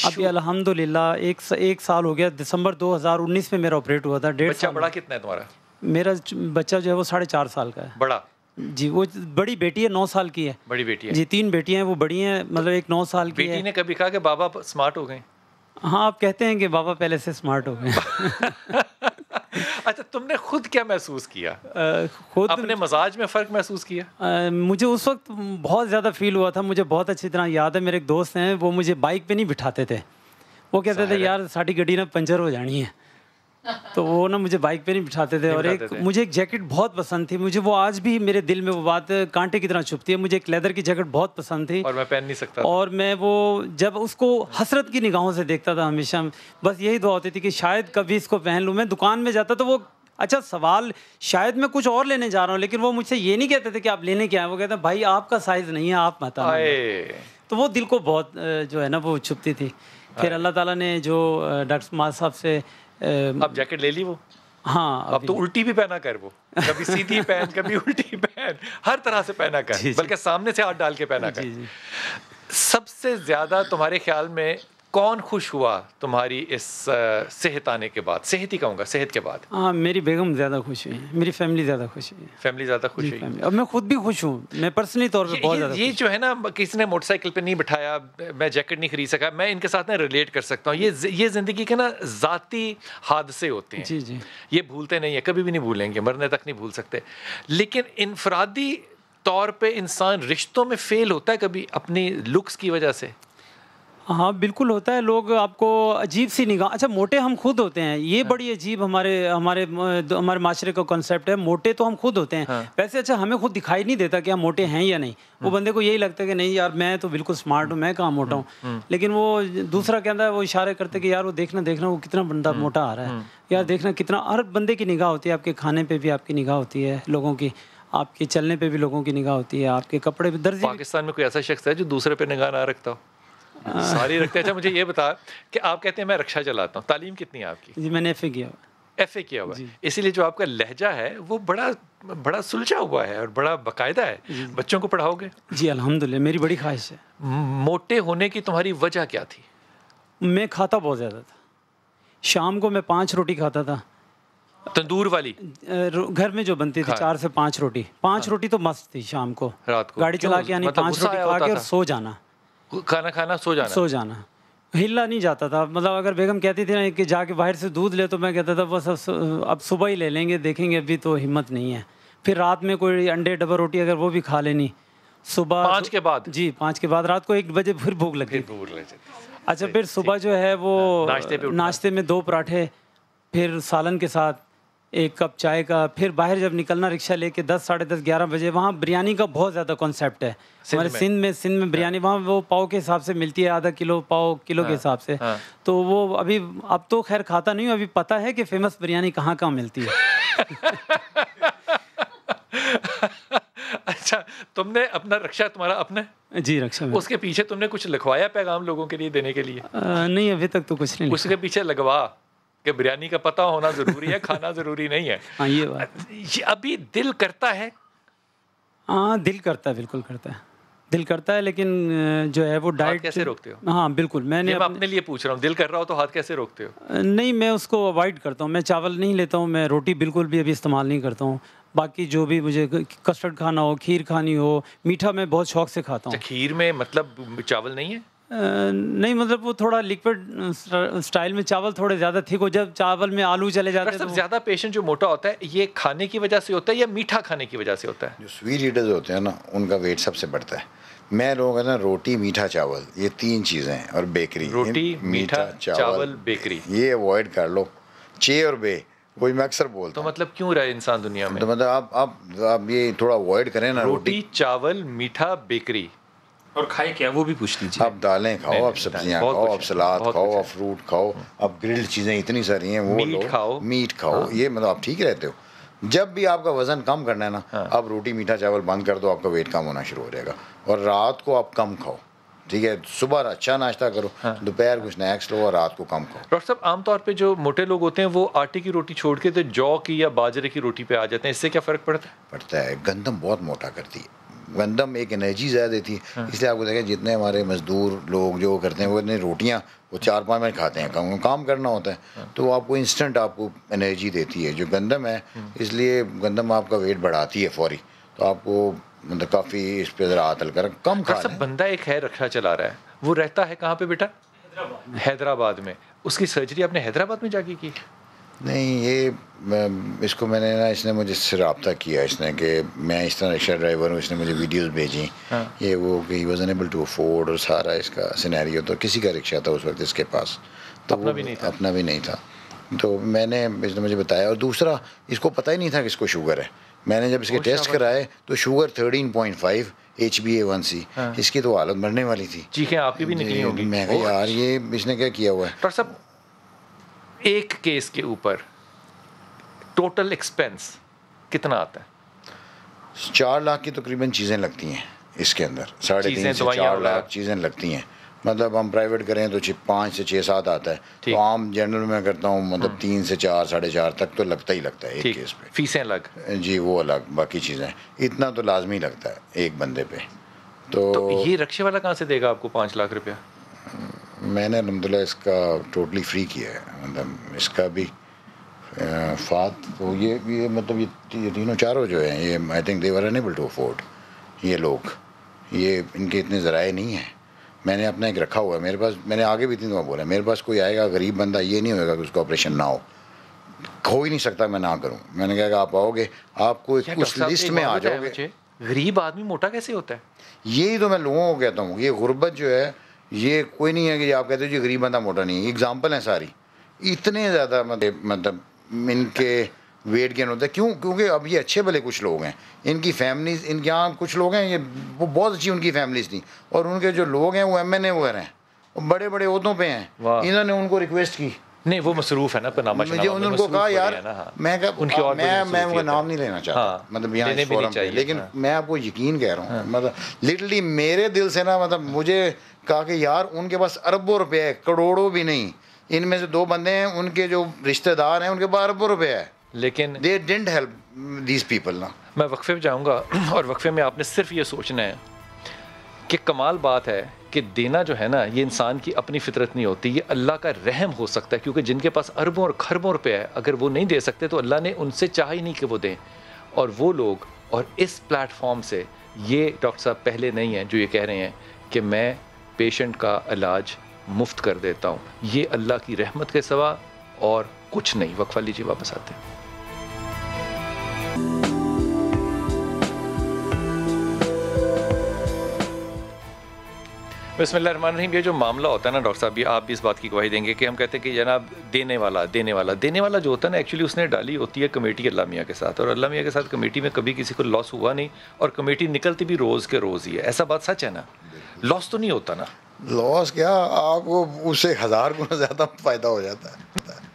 Speaker 6: ابھی الحمدللہ ایک سال ہو گیا. دسمبر 2019 میں میرا آپریٹ ہوا تھا. 1.5
Speaker 1: بچہ بڑا کتنا ہے تمہارا؟
Speaker 6: میرا بچہ جو ہے وہ 4.5 سال کا ہے.
Speaker 1: بڑا؟
Speaker 6: جی وہ بڑی بیٹی ہے 9 سال کی ہے.
Speaker 1: بڑی بیٹی ہے؟
Speaker 6: جی 3 بیٹیاں ہیں, وہ بڑی ہیں, مطلب ایک 9 سال کی ہے.
Speaker 1: بیٹی نے کبھی کہا کہ بابا اسمارٹ ہو گئے؟
Speaker 6: ہاں آپ کہتے ہیں کہ بابا پہلے سے اسمارٹ ہو گئے.
Speaker 1: اچھا تم نے خود کیا محسوس کیا؟
Speaker 6: خود
Speaker 1: اپنے مزاج میں فرق محسوس کیا؟
Speaker 6: مجھے اس وقت بہت زیادہ فیل ہوا تھا. مجھے بہت اچھی طرح یاد ہے, میرے ایک دوست ہیں وہ مجھے بائک پہ نہیں بٹھاتے تھے. وہ کہتے تھے یار ساڑی گڈی نا پنچر ہو جانی ہے, تو وہ نا مجھے بائک پہ نہیں بٹھاتے تھے. اور ایک مجھے ایک جیکٹ بہت پسند تھی, مجھے وہ آج بھی میرے دل میں وہ بات کانٹے کی طرح چھپتی ہے. مجھے ایک لیدر کی جیکٹ بہت پسند تھی
Speaker 1: اور میں پہن نہیں سکتا,
Speaker 6: اور میں وہ جب اس کو حسرت کی نگاہوں سے دیکھتا تھا ہمیشہ, بس یہی دعا ہوتی تھی کہ شاید کبھی اس کو پہن لوں. میں دکان میں جاتا تو وہ اچھا سوال شاید میں کچھ اور لینے جا رہا ہوں, لیکن وہ مجھ سے یہ نہیں کہتے تھے کہ آپ لینے کیا ہیں, وہ کہتے ہیں بھائی آپ کا سائز نہیں ہے, آپ مت آئے. تو وہ دل کو بہت جو ہے نا وہ چھپتی تھی. پھر اللہ تعالیٰ نے جو ڈاکٹر اسماعیل صاحب سے
Speaker 1: اب جیکٹ لے لی وہ.
Speaker 6: ہاں
Speaker 1: اب تو الٹی بھی پہنا کر, وہ کبھی سیدھی پہن کبھی الٹی پہن, ہر طرح سے پہنا کر, بلکہ سامنے سے ہاتھ ڈال کے پہنا کر. سب سے زیادہ تمہارے خیال میں کون خوش ہوا تمہاری اس صحت آنے کے بعد؟ صحت ہی کہوں گا, صحت کے بعد.
Speaker 6: ہاں میری بیگم زیادہ خوش ہوئی, میری فیملی زیادہ خوش ہوئی.
Speaker 1: فیملی زیادہ خوش ہوئی,
Speaker 6: اور میں خود بھی خوش ہوں. میں پرسنلی طور پہ بہت زیادہ.
Speaker 1: یہ جو ہے نا, کسی نے موٹر سائیکل پہ نہیں بٹھایا, میں جیکٹ نہیں خرید سکا, میں ان کے ساتھ نا ریلیٹ کر سکتا ہوں. یہ زندگی کے نا ذاتی حادثے ہوتے ہیں.
Speaker 6: جی جی
Speaker 1: یہ بھولتے نہیں ہیں, کبھی بھی نہیں بھولیں گے, مرنے تک نہیں بھول سکتے. لیکن انفرادی طور پہ انسان رشتوں میں فیل ہوتا ہے کبھی اپنی لکس کی وجہ سے.
Speaker 6: ہاں بالکل ہوتا ہے. لوگ آپ کو عجیب سی نگاہ, اچھا موٹے ہم خود ہوتے ہیں, یہ بڑی عجیب ہمارے معاشرے کا کنسیپٹ ہے. موٹے تو ہم خود ہوتے ہیں ویسے. اچھا ہمیں خود دکھائی نہیں دیتا کہ ہم موٹے ہیں یا نہیں. وہ بندے کو یہی لگتا ہے کہ نہیں یار میں تو بالکل اسمارٹ ہوں, میں کہاں موٹا ہوں. لیکن وہ دوسرا کہتا ہے, وہ اشارے کرتے کہ یار وہ دیکھنا وہ کتنا بندہ موٹا آ رہا ہے, یار دیکھنا کتنا. ہر بندے کی نگاہ ہوتی ہے, آپ کے کھانے پہ بھی آپ کی نگاہ ہوتی ہے لوگوں کی, آپ کے چلنے پہ بھی لوگوں کی نگاہ ہوتی ہے, آپ کے کپڑے پہ. درجی
Speaker 1: پاکستان میں کوئی ایسا شخص ہے جو دوسرے پہ نگاہ نہ رکھتا ہو؟ ساری رکھتے ہیں. اچھا مجھے یہ بتا کہ آپ کہتے ہیں میں رکشا چلاتا ہوں, تعلیم کتنی ہے آپ کی؟
Speaker 6: جی میں نے ایف اے کیا ہوا.
Speaker 1: ایف اے کیا ہوا, اسی لیے جو آپ کا لہجہ ہے وہ بڑا سلجھا ہوا ہے اور بڑا باقاعدہ ہے. بچوں کو پڑھاؤ گے؟
Speaker 6: جی الحمدللہ, میری بڑی خواہش ہے.
Speaker 1: موٹے ہونے کی تمہاری وجہ کیا تھی؟
Speaker 6: میں کھاتا بہت زیادہ تھا. شام کو میں 5 روٹی کھاتا تھا,
Speaker 1: تندور والی
Speaker 6: گھر میں جو بنتی تھی, 4 سے 5 روٹی. 5 روٹی تو مست تھی. شام کو
Speaker 1: رات کو
Speaker 6: گاڑی چلا کے یعنی 5 روٹی کھا کے اور سو جانا,
Speaker 1: کھانا کھانا سو جانا.
Speaker 6: ہلا نہیں جاتا تھا. مطلب اگر بیگم کہتی تھی نا کہ جا کے باہر سے دودھ لے, تو میں کہتا تھا بس اب صبح ہی لے لیں گے, دیکھیں گے ابھی تو ہمت نہیں ہے. پھر رات میں کوئی انڈے ڈبل روٹی اگر وہ بھی کھا لینی صبح
Speaker 1: 5 کے بعد.
Speaker 6: جی 5 کے بعد, رات کو 1 بجے پھر بھوک لگتی. اچھا پھر صبح جو ہے وہ ناشتے میں 2 پراٹھے, پھر سالن کے ساتھ 1 کپ چائے کا. پھر باہر جب نکلنا رکشہ لے کے 10 ساڑھے 10 11 بجے, وہاں بریانی کا بہت زیادہ کانسیپٹ ہے ہمارے سندھ میں بریانی وہاں وہ پاؤ کے حساب سے ملتی ہے, آدھا کلو پاؤ کلو کے حساب سے. تو وہ اب تو خیر کھاتا نہیں ہوں, ابھی پتہ ہے کہ فیمس بریانی کہاں ملتی ہے.
Speaker 1: اچھا تم نے اپنا رکشہ تمہارا اپنا؟
Speaker 6: جی رکشہ میں.
Speaker 1: اس کے پیچھے تم نے کچھ لکھوایا پیغام لوگوں کے لیے دینے کے لیے؟
Speaker 6: نہیں ابھی تک تو کچھ نہیں.
Speaker 1: اس کے پیچھے لگوا کہ بریانی کا پتہ ہونا ضروری ہے, کھانا ضروری نہیں ہے.
Speaker 6: ہاں یہ بات.
Speaker 1: ابھی دل کرتا ہے؟
Speaker 6: ہاں دل کرتا ہے, بالکل کرتا ہے, دل کرتا ہے. لیکن جو ہے وہ ڈائٹ
Speaker 1: کیسے روکتے ہو؟
Speaker 6: ہاں بالکل, میں
Speaker 1: اپنے لیے پوچھ رہا ہوں, دل کر رہا ہو تو ہاتھ کیسے روکتے ہو؟
Speaker 6: نہیں میں اس کو اوائڈ کرتا ہوں. میں چاول نہیں لیتا ہوں, میں روٹی بالکل بھی ابھی استعمال نہیں کرتا ہوں. باقی جو بھی مجھے کسٹرڈ کھانا ہو, کھیر کھانی ہو, میٹھا میں بہت شوق سے کھاتا ہوں.
Speaker 1: کھیر میں مطلب چاول نہیں ہے؟
Speaker 6: نہیں مطلب وہ تھوڑا لیکوڈ سٹائل میں چاول تھوڑے زیادہ تھک ہو, جب چاول میں آلو چلے جاتے ہیں.
Speaker 1: سب زیادہ پیشنٹ جو موٹا ہوتا ہے یہ کھانے کی وجہ سے ہوتا ہے یا میٹھا کھانے کی وجہ سے ہوتا ہے؟
Speaker 2: جو سویٹ ایٹرز ہوتے ہیں نا ان کا ویٹ سب سے بڑھتا ہے. میں لوگوں کا نا روٹی میٹھا چاول یہ 3 چیزیں ہیں اور بیکری.
Speaker 1: روٹی میٹھا چاول بیکری
Speaker 2: یہ اوائڈ کر لو. چے اور بے وہی میں اکثر بولتا
Speaker 1: تو
Speaker 2: ہوں.
Speaker 1: مطلب کیوں رہے انسان دنیا میں؟
Speaker 2: تو مطلب آپ یہ تھوڑا اوائڈ کریں نا.
Speaker 1: روٹی چاول میٹھا بیکری
Speaker 5: اور کھائے کیا وہ بھی پوچھ لیجیے.
Speaker 2: آپ دالیں کھاؤ, آپ سبزیاں کھاؤ, آپ سلاد کھاؤ, آپ فروٹ کھاؤ, آپ گرلڈ چیزیں اتنی ساری ہیں وہ لو, میٹ کھاؤ. یہ مطلب آپ ٹھیک رہتے ہو. جب بھی آپ کا وزن کم کرنا ہے نا آپ روٹی میٹھا چاول بند کر دو, آپ کا ویٹ کم ہونا شروع ہو جائے گا. اور رات کو آپ کم کھاؤ, ٹھیک ہے. صبح اچھا ناشتہ کرو, دوپہر کو اسنیکس لو اور رات کو کم کھاؤ.
Speaker 1: ڈاکٹر صاحب عام طور پہ جو موٹے لوگ ہوتے ہیں وہ آٹے کی روٹی چھوڑ کے تو جو کی یا باجرے کی روٹی پہ آ جاتے ہیں, اس سے کیا فرق پڑتا ہے؟
Speaker 2: پڑتا ہے. گندم بہت موٹا کرتی ہے. گندم ایک انرجی زیادہ دیتی ہے, اس لیے آپ کو دیکھیں جتنے ہمارے مزدور لوگ جو کرتے ہیں وہ اتنی روٹیاں وہ 4-5 منٹ کھاتے ہیں. کام کرنا ہوتا ہے تو آپ کو انسٹنٹ آپ کو انرجی دیتی ہے جو گندم ہے. اس لیے گندم آپ کا ویٹ بڑھاتی ہے فوری. تو آپ کو مطلب کافی اس پہ ذرا ہاتھ کر کم کھا لیں.
Speaker 1: بندہ ایک ہے رکشا چلا رہا ہے, وہ رہتا ہے کہاں پہ بیٹا؟ حیدرآباد میں. اس کی سرجری آپ نے حیدرآباد میں جا کے کی؟
Speaker 2: نہیں, یہ اس کو میں نے نا اس نے مجھے سے رابطہ کیا اس نے کہ میں اس طرح رکشہ ڈرائیور ہوں. اس نے مجھے ویڈیوز بھیجیں یہ وہ کہ he was unable to afford اور سارا اس کا سینیریو. تو کسی کا رکشہ تھا اس وقت اس کے پاس, تو
Speaker 1: اپنا بھی نہیں تھا.
Speaker 2: تو میں نے اس نے مجھے بتایا. اور دوسرا اس کو پتہ ہی نہیں تھا کہ اس کو شوگر ہے. میں نے جب اس کے ٹیسٹ کرائے تو شوگر 13.5 HbA1c. اس کی تو حالت مرنے والی تھی.
Speaker 1: چیخیں آپ کی بھی نکلی ہوں گی.
Speaker 2: میں کہا یار یہ اس نے کیا کیا ہوا ہے.
Speaker 1: ڈاکٹر صاحب ایک کیس کے اوپر ٹوٹل ایکسپینس کتنا آتا ہے؟
Speaker 2: 4 لاکھ کی تقریباً چیزیں لگتی ہیں اس کے اندر. 3.5 سے 4 لاکھ چیزیں لگتی ہیں. مطلب ہم پرائیویٹ کریں تو 5 سے 6-7 آتا ہے. تو عام جنرل میں کرتا ہوں مطلب 3 سے 4 4.5 تک تو لگتا ہی لگتا ہے ایک کیس پہ.
Speaker 1: فیسیں الگ؟
Speaker 2: جی وہ الگ, باقی چیزیں اتنا تو لازمی لگتا ہے ایک بندے پہ. تو
Speaker 1: یہ رکشے والا کہاں سے دے گا آپ کو 5 لاکھ روپیہ؟
Speaker 2: میں نے الحمدللہ اس کا ٹوٹلی فری کیا ہے. مطلب اس کا بھی فات تو یہ مطلب یہ تینوں چاروں جو ہیں یہ I think they were unable to afford. یہ لوگ یہ ان کے اتنے ذرائع نہیں ہیں. میں نے اپنا ایک رکھا ہوا ہے میرے پاس. میں نے آگے بھی 3 دفعہ بولا میرے پاس کوئی آئے گا غریب بندہ یہ نہیں ہوئے گا کہ اس کا آپریشن نہ ہو ہی نہیں سکتا میں نہ کروں. میں نے کہا کہ آپ آؤ گے آپ کو اس لسٹ میں آ جاؤ گے.
Speaker 1: غریب آدمی موٹا کیسے ہوتا ہے؟
Speaker 2: یہی تو میں لوگوں کو کہتا ہوں. یہ غربت جو ہے یہ کوئی نہیں ہے کہ آپ کہتے ہو جی غریب بندہ موٹا نہیں ہے. ایگزامپل ہیں ساری. اتنے زیادہ مطلب ان کے ویٹ گین ہوتا ہے. کیونکہ اب یہ اچھے بھلے کچھ لوگ ہیں, ان کی فیملیز, ان کے یہاں کچھ لوگ ہیں یہ وہ بہت اچھی ان کی فیملیز تھیں, اور ان کے جو لوگ ہیں وہ MNA وغیرہ ہیں, بڑے بڑے عہدوں پہ ہیں. انہوں نے ان کو ریکویسٹ کی.
Speaker 1: نہیں وہ مصروف ہے نا پنامہ شنامہ میں.
Speaker 2: ان کو کہا یار میں ان کا نام نہیں لینا چاہتا مطلب یہاں اس فورم پہ, لیکن میں آپ کو یقین کہہ رہا ہوں مطلب لٹرلی میرے دل سے نا مطلب مجھے کہا کہ یار ان کے پاس اربوں روپے ہے, کروڑوں بھی نہیں. ان میں سے 2 بندے ہیں ان کے جو رشتہ دار ہیں ان کے پاس اربوں روپے ہے,
Speaker 1: لیکن
Speaker 2: they didn't help these people نا.
Speaker 1: میں وقفے پہ جاؤں گا اور وقفے میں آپ نے صرف یہ سوچنا ہے کہ کمال بات ہے کہ دینا جو ہے نا یہ انسان کی اپنی فطرت نہیں ہوتی, یہ اللہ کا رحم ہو سکتا ہے. کیونکہ جن کے پاس اربوں اور خربوں روپے ہے اگر وہ نہیں دے سکتے تو اللہ نے ان سے چاہا ہی نہیں کہ وہ دیں. اور وہ لوگ اور اس پلیٹ فارم سے یہ ڈاکٹر صاحب پہلے نہیں ہیں جو یہ کہہ رہے ہیں کہ میں پیشنٹ کا علاج مفت کر دیتا ہوں. یہ اللہ کی رحمت کے سوا اور کچھ نہیں. وقفہ لیجیے, واپس آتے ہیں. بسم اللہ الرحمن الرحیم. یہ جو معاملہ ہوتا ہے نا ڈاکٹر صاحب, آپ بھی اس بات کی گواہی دیں گے کہ ہم کہتے ہیں کہ جناب دینے والا جو ہوتا ہے نا ایکچولی اس نے ڈالی ہوتی ہے کمیٹی اللہ میاں کے ساتھ, اور اللہ میاں کے ساتھ کمیٹی میں کبھی کسی کو لاس ہوا نہیں, اور کمیٹی نکلتی بھی روز کے روز ہی ہے. ایسا بات سچ ہے نا؟ لاس تو نہیں ہوتا نا؟
Speaker 2: لاس کیا, آپ کو اس سے 1000 گنا زیادہ فائدہ ہو جاتا ہے.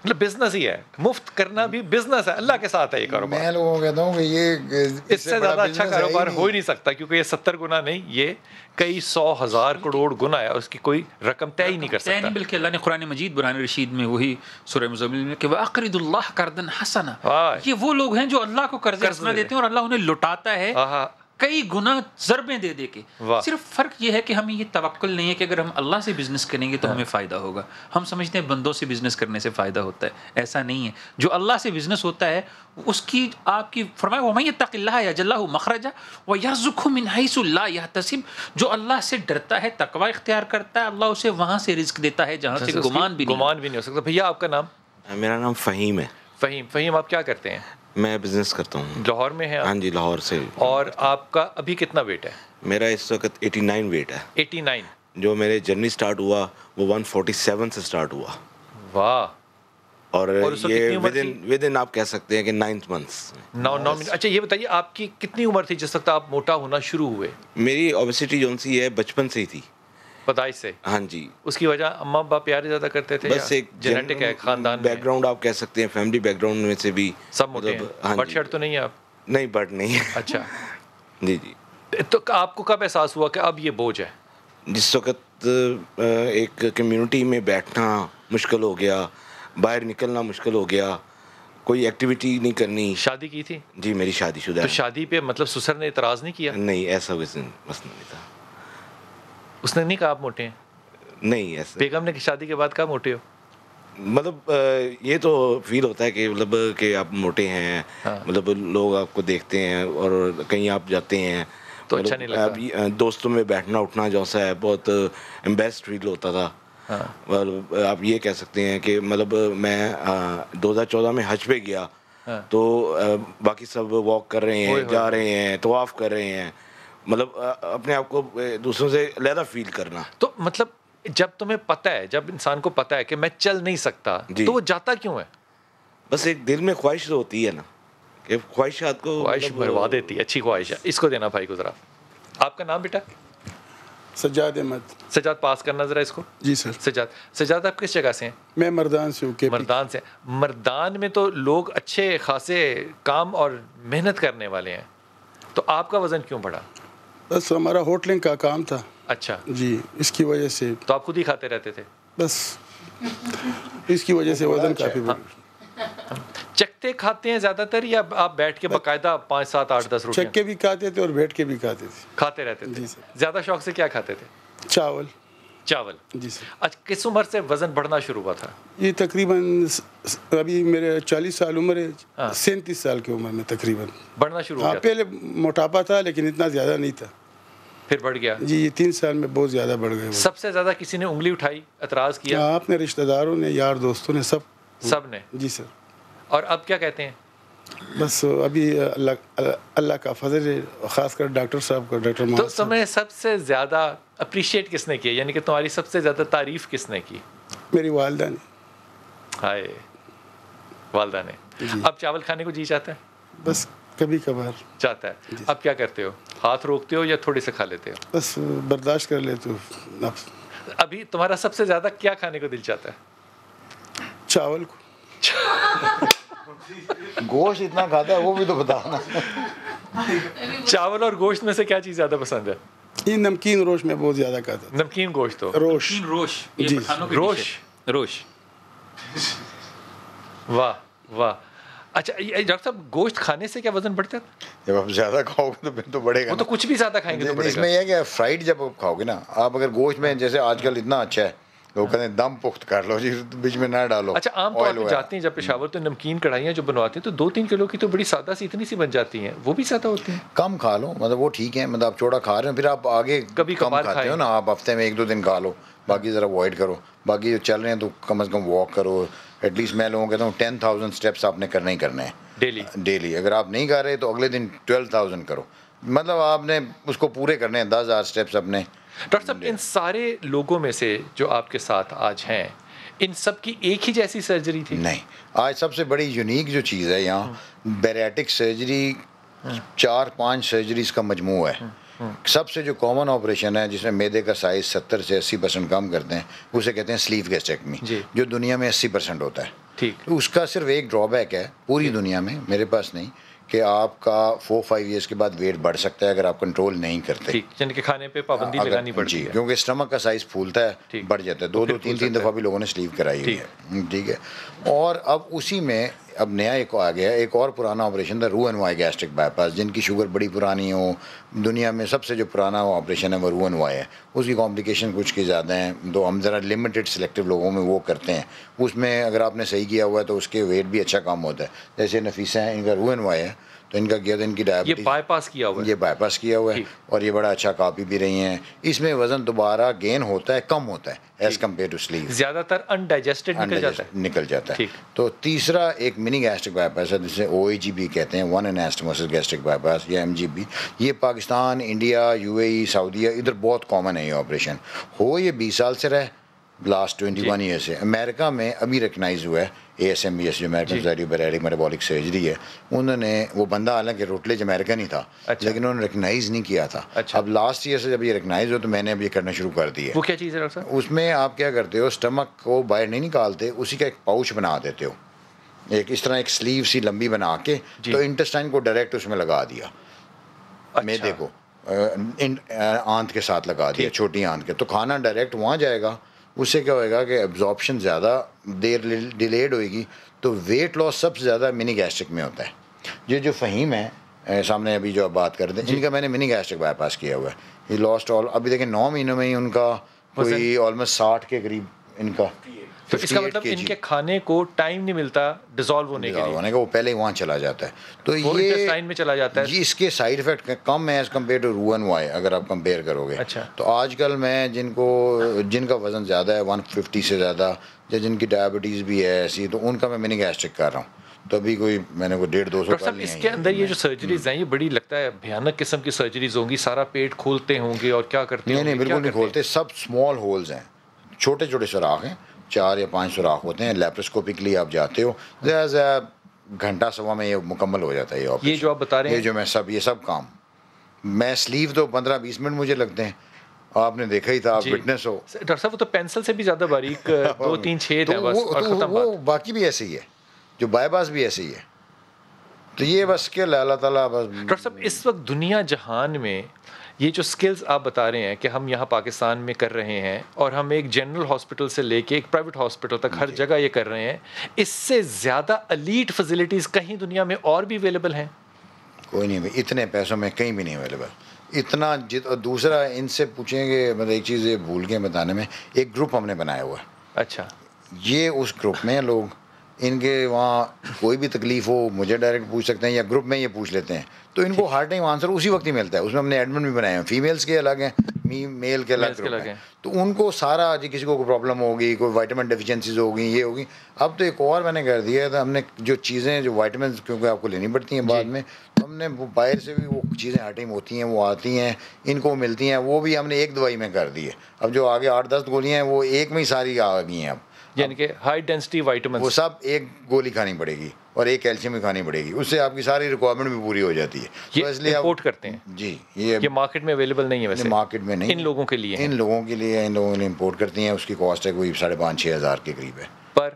Speaker 1: مطلب بزنس ہی ہے, مفت کرنا بھی بزنس ہے, اللہ کے ساتھ ہے یہ کاروبار.
Speaker 2: میں لوگوں کو کہتا ہوں کہ یہ
Speaker 1: اس سے زیادہ اچھا کاروبار ہو ہی نہیں سکتا, کیونکہ یہ 70 گنا نہیں, یہ کئی 100,000 کروڑ گنا ہے, اس کی کوئی رقم طے ہی نہیں کر سکتا.
Speaker 5: بلکہ اللہ نے قرآن مجید برہان رشید میں وہی سورہ مزمل میں کہ وَأَقْرِضُ اللَّهَ قَرْضًا حَسَنًا, یہ وہ لوگ ہیں جو اللہ کو قرض حسنہ دیتے ہیں اور اللہ انہیں لٹاتا ہے کئی گنا ضربیں دے دے کے. صرف فرق یہ ہے کہ ہمیں یہ توکل نہیں ہے کہ اگر ہم اللہ سے بزنس کریں گے تو ہمیں فائدہ ہوگا. ہم سمجھتے ہیں بندوں سے بزنس کرنے سے فائدہ ہوتا ہے, ایسا نہیں ہے. جو اللہ سے بزنس ہوتا ہے اس کی آپ کی فرمایا وَمَن يَتَّقِ اللَّهَ يَجْعَل لَهُ مَخْرَجًا وَيَرْزُقْهُ مِنْ حَيْثُ لَا يَحْتَسِبُ. جو اللہ سے ڈرتا ہے, تقوی اختیار کرتا ہے, اللہ اسے وہاں سے رزق دیتا ہے جہاں سے گمان بھی نہیں ہو سکتا.
Speaker 1: بھیا آپ کا نام؟
Speaker 7: میرا نام فہیم ہے.
Speaker 1: فہیم آپ کیا کرتے ہیں؟
Speaker 7: میں بزنس کرتا ہوں.
Speaker 1: لاہور میں ہے؟
Speaker 7: ہاں جی لاہور سے.
Speaker 1: اور آپ کا ابھی کتنا ویٹ ہے؟
Speaker 7: میرا اس وقت 89 ویٹ ہے.
Speaker 1: 89.
Speaker 7: جو میرے جرنی سٹارٹ ہوا وہ 147 سے سٹارٹ ہوا.
Speaker 1: واہ.
Speaker 7: اور یہ ود ان آپ کہہ سکتے ہیں کہ 9 months.
Speaker 1: 9 اچھا یہ بتائیے آپ کی کتنی عمر تھی جس وقت آپ موٹا ہونا شروع ہوئے؟
Speaker 7: میری اوبیسٹی جو سی ہے بچپن سے ہی تھی.
Speaker 1: پیدائش سے؟
Speaker 7: ہاں جی.
Speaker 1: اس کی وجہ اماں ابا پیار زیادہ کرتے تھے؟
Speaker 7: بس ایک
Speaker 1: جینیٹک ہے خاندان
Speaker 7: بیک گراؤنڈ آپ کہہ سکتے ہیں, فیملی بیک گراؤنڈ میں سے بھی
Speaker 1: سب موٹے ہیں. بٹ شرٹ تو نہیں ہے آپ؟
Speaker 7: نہیں بٹ نہیں.
Speaker 1: اچھا
Speaker 7: جی جی.
Speaker 1: تو آپ کو کب احساس ہوا کہ اب یہ بوجھ ہے؟
Speaker 7: جس وقت ایک کمیونٹی میں بیٹھنا مشکل ہو گیا, باہر نکلنا مشکل ہو گیا, کوئی ایکٹیویٹی نہیں کرنی.
Speaker 1: شادی کی تھی؟
Speaker 7: جی میری شادی شدہ.
Speaker 1: تو شادی پہ مطلب سسر نے اعتراض نہیں کیا؟
Speaker 7: نہیں ایسا مسئلہ نہیں تھا.
Speaker 1: اس نے نہیں کہا آپ موٹے ہیں؟
Speaker 7: نہیں ایسا.
Speaker 1: بیگم نے شادی کے بعد کہا موٹے ہو؟
Speaker 7: مطلب یہ تو فیل ہوتا ہے کہ مطلب کہ آپ موٹے ہیں, مطلب لوگ آپ کو دیکھتے ہیں اور کہیں آپ جاتے ہیں
Speaker 1: تو اچھا نہیں لگتا.
Speaker 7: دوستوں میں بیٹھنا اٹھنا جو سا ہے بہت امبیسڈ فیل ہوتا تھا. آپ یہ کہہ سکتے ہیں کہ مطلب میں 2014 میں حج پہ گیا تو باقی سب واک کر رہے ہیں, جا رہے ہیں, طواف کر رہے ہیں, مطلب اپنے آپ کو دوسروں سے علیحدہ فیل کرنا.
Speaker 1: تو مطلب جب تمہیں پتہ ہے, جب انسان کو پتہ ہے کہ میں چل نہیں سکتا تو وہ جاتا کیوں ہے؟
Speaker 7: بس ایک دل میں خواہش ہوتی ہے نا کہ خواہشات کو
Speaker 1: خواہش مروا دیتی ہے. اچھی خواہش ہے, اس کو دینا بھائی کو ذرا. آپ کا نام بیٹا؟
Speaker 8: سجاد احمد.
Speaker 1: سجاد پاس کرنا ذرا اس کو.
Speaker 8: جی سر.
Speaker 1: سجاد آپ کس جگہ سے ہیں؟
Speaker 8: میں مردان سے ہوں.
Speaker 1: مردان سے. مردان میں تو لوگ اچھے خاصے کام اور محنت کرنے والے ہیں, تو آپ کا وزن کیوں بڑھا؟
Speaker 8: بس ہمارا ہوٹلنگ کا کام تھا.
Speaker 1: اچھا
Speaker 8: جی اس کی وجہ سے.
Speaker 1: تو آپ خود ہی کھاتے رہتے تھے؟
Speaker 8: بس اس کی وجہ سے وزن کافی بڑھا.
Speaker 1: چکتے کھاتے ہیں زیادہ تر یا آپ بیٹھ کے باقاعدہ 5 7 8 10 روٹیاں؟
Speaker 8: چکے بھی کھاتے تھے اور بیٹھ کے بھی کھاتے تھے.
Speaker 1: کھاتے رہتے تھے. زیادہ شوق سے کیا کھاتے تھے؟
Speaker 8: چاول.
Speaker 1: جی سر. اچھا کس عمر سے وزن بڑھنا شروع ہوا تھا؟
Speaker 8: یہ تقریباً ابھی میرے 40 سال عمر ہے, 37 سال کی عمر میں تقریباً
Speaker 1: بڑھنا شروع ہوا.
Speaker 8: پہلے موٹاپا تھا لیکن اتنا زیادہ نہیں تھا,
Speaker 1: پھر بڑھ گیا.
Speaker 8: جی یہ 3 سال میں بہت زیادہ بڑھ گئے.
Speaker 1: سب سے زیادہ کسی نے انگلی اٹھائی, اعتراض کیا؟
Speaker 8: آپ نے, رشتہ داروں نے, یار دوستوں نے,
Speaker 1: سب نے.
Speaker 8: جی سر.
Speaker 1: اور اب کیا کہتے ہیں؟
Speaker 8: بس ابھی اللہ کا فضل ہے, خاص کر ڈاکٹر صاحب کا, ڈاکٹر محمد.
Speaker 1: تو تمہیں سب سے زیادہ اپریشیٹ کس نے کیا, یعنی کہ تمہاری سب سے زیادہ تعریف کس نے کی؟
Speaker 8: میری والدہ نے.
Speaker 1: ہائے, والدہ نے. اب چاول کھانے کو جی چاہتا ہے؟
Speaker 8: بس کبھی کبھار
Speaker 1: چاہتا ہے. اب کیا کرتے ہو, ہاتھ روکتے ہو یا تھوڑے سے کھا لیتے ہو؟
Speaker 8: بس برداشت کر لیتے ہو.
Speaker 1: ابھی تمہارا سب سے زیادہ کیا کھانے کو دل چاہتا ہے؟
Speaker 8: چاول کو.
Speaker 2: گوشت اتنا کھاتا ہے وہ بھی تو بتانا.
Speaker 1: چاول اور گوشت میں سے کیا چیز زیادہ پسند ہے؟
Speaker 8: یہ نمکین روش میں بہت زیادہ کھاتا تھا.
Speaker 1: نمکین گوشت تو
Speaker 8: روش.
Speaker 5: جی
Speaker 1: روش. واہ واہ. اچھا ڈاکٹر صاحب گوشت کھانے سے کیا وزن بڑھتا ہے؟
Speaker 2: جب آپ زیادہ کھاؤ گے تو پھر تو بڑھے گا.
Speaker 1: وہ تو کچھ بھی زیادہ کھائیں گے تو بڑھے گا.
Speaker 2: اس میں یہ ہے کہ فرائیڈ جب آپ کھاؤ گے نا, آپ اگر گوشت میں جیسے آج کل اتنا اچھا ہے لوگ کہتے ہیں دم پخت کر لو جی, بیچ میں نہ ڈالو.
Speaker 1: اچھا عام طور پہ جاتے ہیں جب پشاور تو نمکین کڑھائیاں جو بنواتے ہیں تو 2-3 کلو کی تو بڑی سادہ سی اتنی سی بن جاتی ہیں, وہ بھی زیادہ ہوتی ہیں.
Speaker 2: کم کھا لو, مطلب وہ ٹھیک ہے, مطلب آپ چوڑا کھا رہے ہیں, پھر آپ آگے
Speaker 1: کبھی
Speaker 2: کم کھاتے ہو نا, آپ ہفتے میں 1-2 دن کھا لو, باقی ذرا اوائڈ کرو. باقی جو چل رہے ہیں تو کم از کم واک کرو. ایٹ لیسٹ میں لوگوں کہتا ہوں 10,000 اسٹیپس آپ نے کرنے ہی کرنے ہیں ڈیلی. اگر آپ نہیں کر رہے تو اگلے دن 12,000 کرو, مطلب آپ نے اس کو پورے کرنے ہیں 10,000 اسٹیپس اپنے.
Speaker 1: ڈاکٹر صاحب ان سارے لوگوں میں سے جو آپ کے ساتھ آج ہیں, ان سب کی ایک ہی جیسی سرجری تھی؟
Speaker 2: نہیں, آج سب سے بڑی یونیک جو چیز ہے یہاں, بیریٹک سرجری 4-5 سرجریز کا مجموعہ ہے. سب سے جو کامن آپریشن ہے جس میں معدے کا سائز 70 سے 80% کم کرتے ہیں, اسے کہتے ہیں سلیو گیسٹیکٹمی, جو دنیا میں 80% ہوتا ہے. ٹھیک, اس کا صرف ایک ڈرا بیک ہے پوری دنیا میں, میرے پاس نہیں, کہ آپ کا 4-5 ایئرس کے بعد ویٹ بڑھ سکتا ہے اگر آپ کنٹرول نہیں کرتے.
Speaker 1: یعنی کہ کھانے پہ پابندی لگانی پڑتی ہے.
Speaker 2: کیونکہ اسٹمک کا سائز پھولتا ہے, بڑھ جاتا ہے. 2-3 دفعہ بھی لوگوں نے سلیو کرائی ہوئی ہے. ٹھیک ہے. اور اب اسی میں اب نیا ایک آ گیا, ایک اور پرانا آپریشن تھا رو این وائی گیسٹرک بائی پاس, جن کی شوگر بڑی پرانی ہو. دنیا میں سب سے جو پرانا آپریشن ہے وہ رو این وائی ہے. اس کی کمپلیکیشن کچھ کی زیادہ ہیں, تو ہم ذرا لمیٹڈ سلیکٹیو لوگوں میں وہ کرتے ہیں. اس میں اگر آپ نے صحیح کیا ہوا ہے تو اس کے ویٹ بھی اچھا کم ہوتا ہے. جیسے نفیسہ ہیں, ان کا رو این وائی ہے, تو ان کا کیا تھا, ان کی ڈائبٹیز,
Speaker 1: یہ بائی پاس کیا ہوا ہے,
Speaker 2: یہ بائی پاس کیا ہوا ہے, اور یہ بڑا اچھا کاپی بھی رہی ہیں. اس میں وزن دوبارہ گین ہوتا ہے, کم ہوتا ہے ایز کمپیئر ٹو سلیو,
Speaker 1: زیادہ تر انڈائجسٹڈ
Speaker 2: نکل جاتا ہے. تو تیسرا ایک منی گیسٹرک بائی پاس ہے جسے OAGB کہتے ہیں, ون اناسٹموسس گیسٹرک بائی پاس یا MGB. یہ پاکستان, انڈیا, UAE, سعودیہ, ادھر بہت کامن ہے یہ آپریشن. ہو یہ 20 سال سے رہے, لاسٹ 21 ایئر سے. امریکہ میں ابھی ریکگنائز ہوا ہے ASMBS, جو امریکن سوسائٹی میٹابولک سرجری ہے, انہوں نے, وہ بندہ حالانکہ روٹلیج امریکن ہی تھا, لیکن انہوں نے ریکگنائز نہیں کیا تھا. اب لاسٹ ایئر سے جب یہ ریکگنائز ہو تو میں نے اب یہ کرنا شروع کر دی ہے.
Speaker 1: وہ کیا چیز ہے ڈاکٹر صاحب؟
Speaker 2: اس میں آپ کیا کرتے ہو, اسٹمک کو باہر نہیں نکالتے, اسی کا ایک پاؤچ بنا دیتے ہو, ایک اس طرح ایک سلیو سی لمبی بنا کے, تو انٹسٹائن کو ڈائریکٹ اس میں لگا دیا, میدے کو آنت کے ساتھ لگا دیا, چھوٹی آنت کے, تو کھانا ڈائریکٹ وہاں جائے گا. اس سے کیا ہوئے گا کہ ایبزارپشن زیادہ دیر ڈیلیڈ ہوئے گی, تو ویٹ لاس سب سے زیادہ منی گیسٹرک میں ہوتا ہے. یہ جو فہیم ہے سامنے ابھی جو آپ بات کر رہے ہیں, ان کا میں نے منی گیسٹرک بائی پاس کیا ہوا ہے. یہ لاسٹ ابھی دیکھیں 9 مہینوں میں ہی ان کا کوئی آلموسٹ 60 کے قریب ان کا.
Speaker 1: تو اس کا مطلب ان کے کھانے کو ٹائم نہیں ملتا ڈیزالو ہونے کے لیے,
Speaker 2: وہ پہلے ہی وہاں چلا جاتا ہے, تو
Speaker 1: یہ انٹسٹائن میں چلا جاتا ہے.
Speaker 2: اس کے سائیڈ افیکٹ کم ہے ایز کمپیئر ٹو روئن اگر آپ کمپیئر کرو گے. تو آج کل میں جن کا وزن زیادہ ہے 150 سے زیادہ, یا جن کی ڈائبٹیز بھی ہے ایسی, تو ان کا میں منی گیسٹرک کر رہا ہوں. تو ابھی کوئی میں نے کوئی 150-200 کر لیا.
Speaker 1: اس کے اندر یہ جو سرجریز ہیں یہ بڑی لگتا ہے بھیانک قسم کی سرجریز ہوں گی, سارا پیٹ کھولتے ہوں گے اور کیا کرتے ہیں؟
Speaker 2: نہیں, بالکل نہیں کھولتے, سب اسمال ہولز ہیں, چھوٹے چھوٹے سوراخ ہیں, 4 یا 5 سوراخ ہوتے ہیں. لیپروسکوپکلی آپ جاتے ہو, گھنٹہ سوا میں یہ مکمل ہو جاتا ہے.
Speaker 1: یہ جو آپ بتا رہے ہیں,
Speaker 2: یہ جو میں یہ سب کام میں سلیو تو 15-20 منٹ مجھے لگتے ہیں. آپ نے دیکھا ہی تھا, آپ وٹنس ہو.
Speaker 1: ڈاکٹر صاحب وہ تو پینسل سے بھی زیادہ باریک 2-3 چھید ہیں بس, اور ختم بات.
Speaker 2: باقی بھی ایسے ہی ہے, جو بائی پاس بھی ایسے ہی ہے. تو یہ بس کہ اللہ تعالیٰ بس.
Speaker 1: ڈاکٹر صاحب اس وقت دنیا جہان میں یہ جو سکلز آپ بتا رہے ہیں کہ ہم یہاں پاکستان میں کر رہے ہیں, اور ہم ایک جنرل ہاسپٹل سے لے کے ایک پرائیویٹ ہاسپٹل تک ہر جگہ یہ کر رہے ہیں, اس سے زیادہ ایلیٹ فیسلٹیز کہیں دنیا میں اور بھی اویلیبل ہیں؟
Speaker 2: کوئی نہیں بھائی, اتنے پیسوں میں کہیں بھی نہیں اویلیبل اتنا. اور دوسرا ان سے پوچھیں گے, مطلب ایک چیز یہ بھول گئے بتانے میں, ایک گروپ ہم نے بنایا ہوا ہے.
Speaker 1: اچھا,
Speaker 2: یہ اس گروپ میں لوگ, ان کے وہاں کوئی بھی تکلیف ہو مجھے ڈائریکٹ پوچھ سکتے ہیں, یا گروپ میں یہ پوچھ لیتے ہیں, تو ان کو ہر ٹائم آنسر اسی وقت ہی ملتا ہے. اس میں ہم نے ایڈمن بھی بنائے ہیں, فیمیلس کے الگ ہیں, میل کے الگ گروپ ہیں. تو ان کو سارا, جی کسی کو کوئی پرابلم ہوگی, کوئی وائٹامن ڈیفیشنسیز ہوگی, یہ ہوگی. اب تو ایک اور میں نے کر دیا ہے, ہم نے جو چیزیں جو وائٹامنس کیونکہ آپ کو لینی پڑتی ہیں بعد میں, تو ہم نے وہ باہر سے بھی وہ چیزیں ہر ٹائم ہوتی ہیں, وہ آتی ہیں, ان کو ملتی ہیں, وہ بھی ہم نے ایک دوائی میں کر دی ہے. اب جو آگے 8-10 گولیاں ہیں وہ ایک میں ہی ساری آ گئی ہیں. اب
Speaker 1: یعنی کہ ہائی ڈینسٹی وائٹامن,
Speaker 2: وہ سب ایک گولی کھانی پڑے گی, اور ایک کیلشیم بھی کھانی پڑے گی, اس سے آپ کی ساری ریکوائرمنٹ بھی پوری ہو جاتی ہے.
Speaker 1: یہ اس لیے امپورٹ کرتے ہیں.
Speaker 2: جی,
Speaker 1: یہ مارکیٹ میں اویلیبل نہیں ہے ویسے,
Speaker 2: مارکیٹ میں نہیں,
Speaker 1: ان لوگوں کے لیے
Speaker 2: ان لوگوں کے لیے امپورٹ کرتی ہیں. اس کی کاسٹ ہے کوئی 5,500-6 ہزار کے قریب ہے
Speaker 1: پر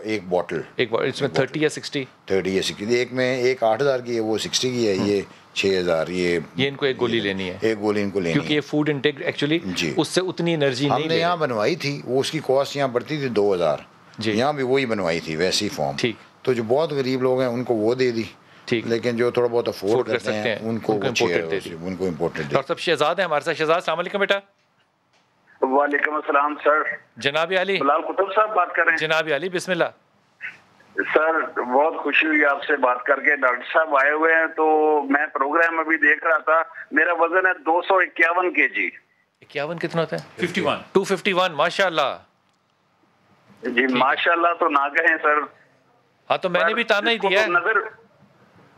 Speaker 2: ایک بوٹل.
Speaker 1: اس میں 30 یا 60
Speaker 2: یا 60, ایک میں ایک 8,000 کی ہے, وہ 60 کی ہے, یہ 6,000. یہ
Speaker 1: ان کو ایک گولی لینی ہے,
Speaker 2: ایک گولی ان کو لینی ہے,
Speaker 1: کیونکہ یہ فوڈ انٹیک ایکچولی اس سے اتنی انرجی نہیں.
Speaker 2: ہم نے یہاں بنوائی تھی, وہ اس کی کاسٹ یہاں پڑتی تھی 2,000, یہاں بھی وہی بنوائی تھی ویسی فارم. تو جو بہت غریب لوگ ہیں ان کو وہ دے دی, لیکن جو تھوڑا بہت افورڈ کرتے ہیں ان کو امپورٹڈ دے دی.
Speaker 1: ڈاکٹر صاحب شہزاد ہیں ہمارے ساتھ. شہزاد السلام علیکم بیٹا.
Speaker 9: وعلیکم السلام سر.
Speaker 1: جناب علی,
Speaker 9: بلال کتب صاحب بات کر رہے ہیں.
Speaker 1: جناب علی بسم اللہ.
Speaker 9: سر بہت خوشی ہوئی آپ سے بات کر کے. ڈاکٹر صاحب آئے ہوئے ہیں, تو میں پروگرام ابھی دیکھ رہا تھا, میرا وزن ہے 251 kg.
Speaker 1: 51 کتنا ہوتا ہے؟ 251. ماشاء اللہ.
Speaker 9: جی ماشاء اللہ تو نہ کہیں سر.
Speaker 1: ہاں تو میں نے بھی تانا ہی دیا ہے.
Speaker 9: نظر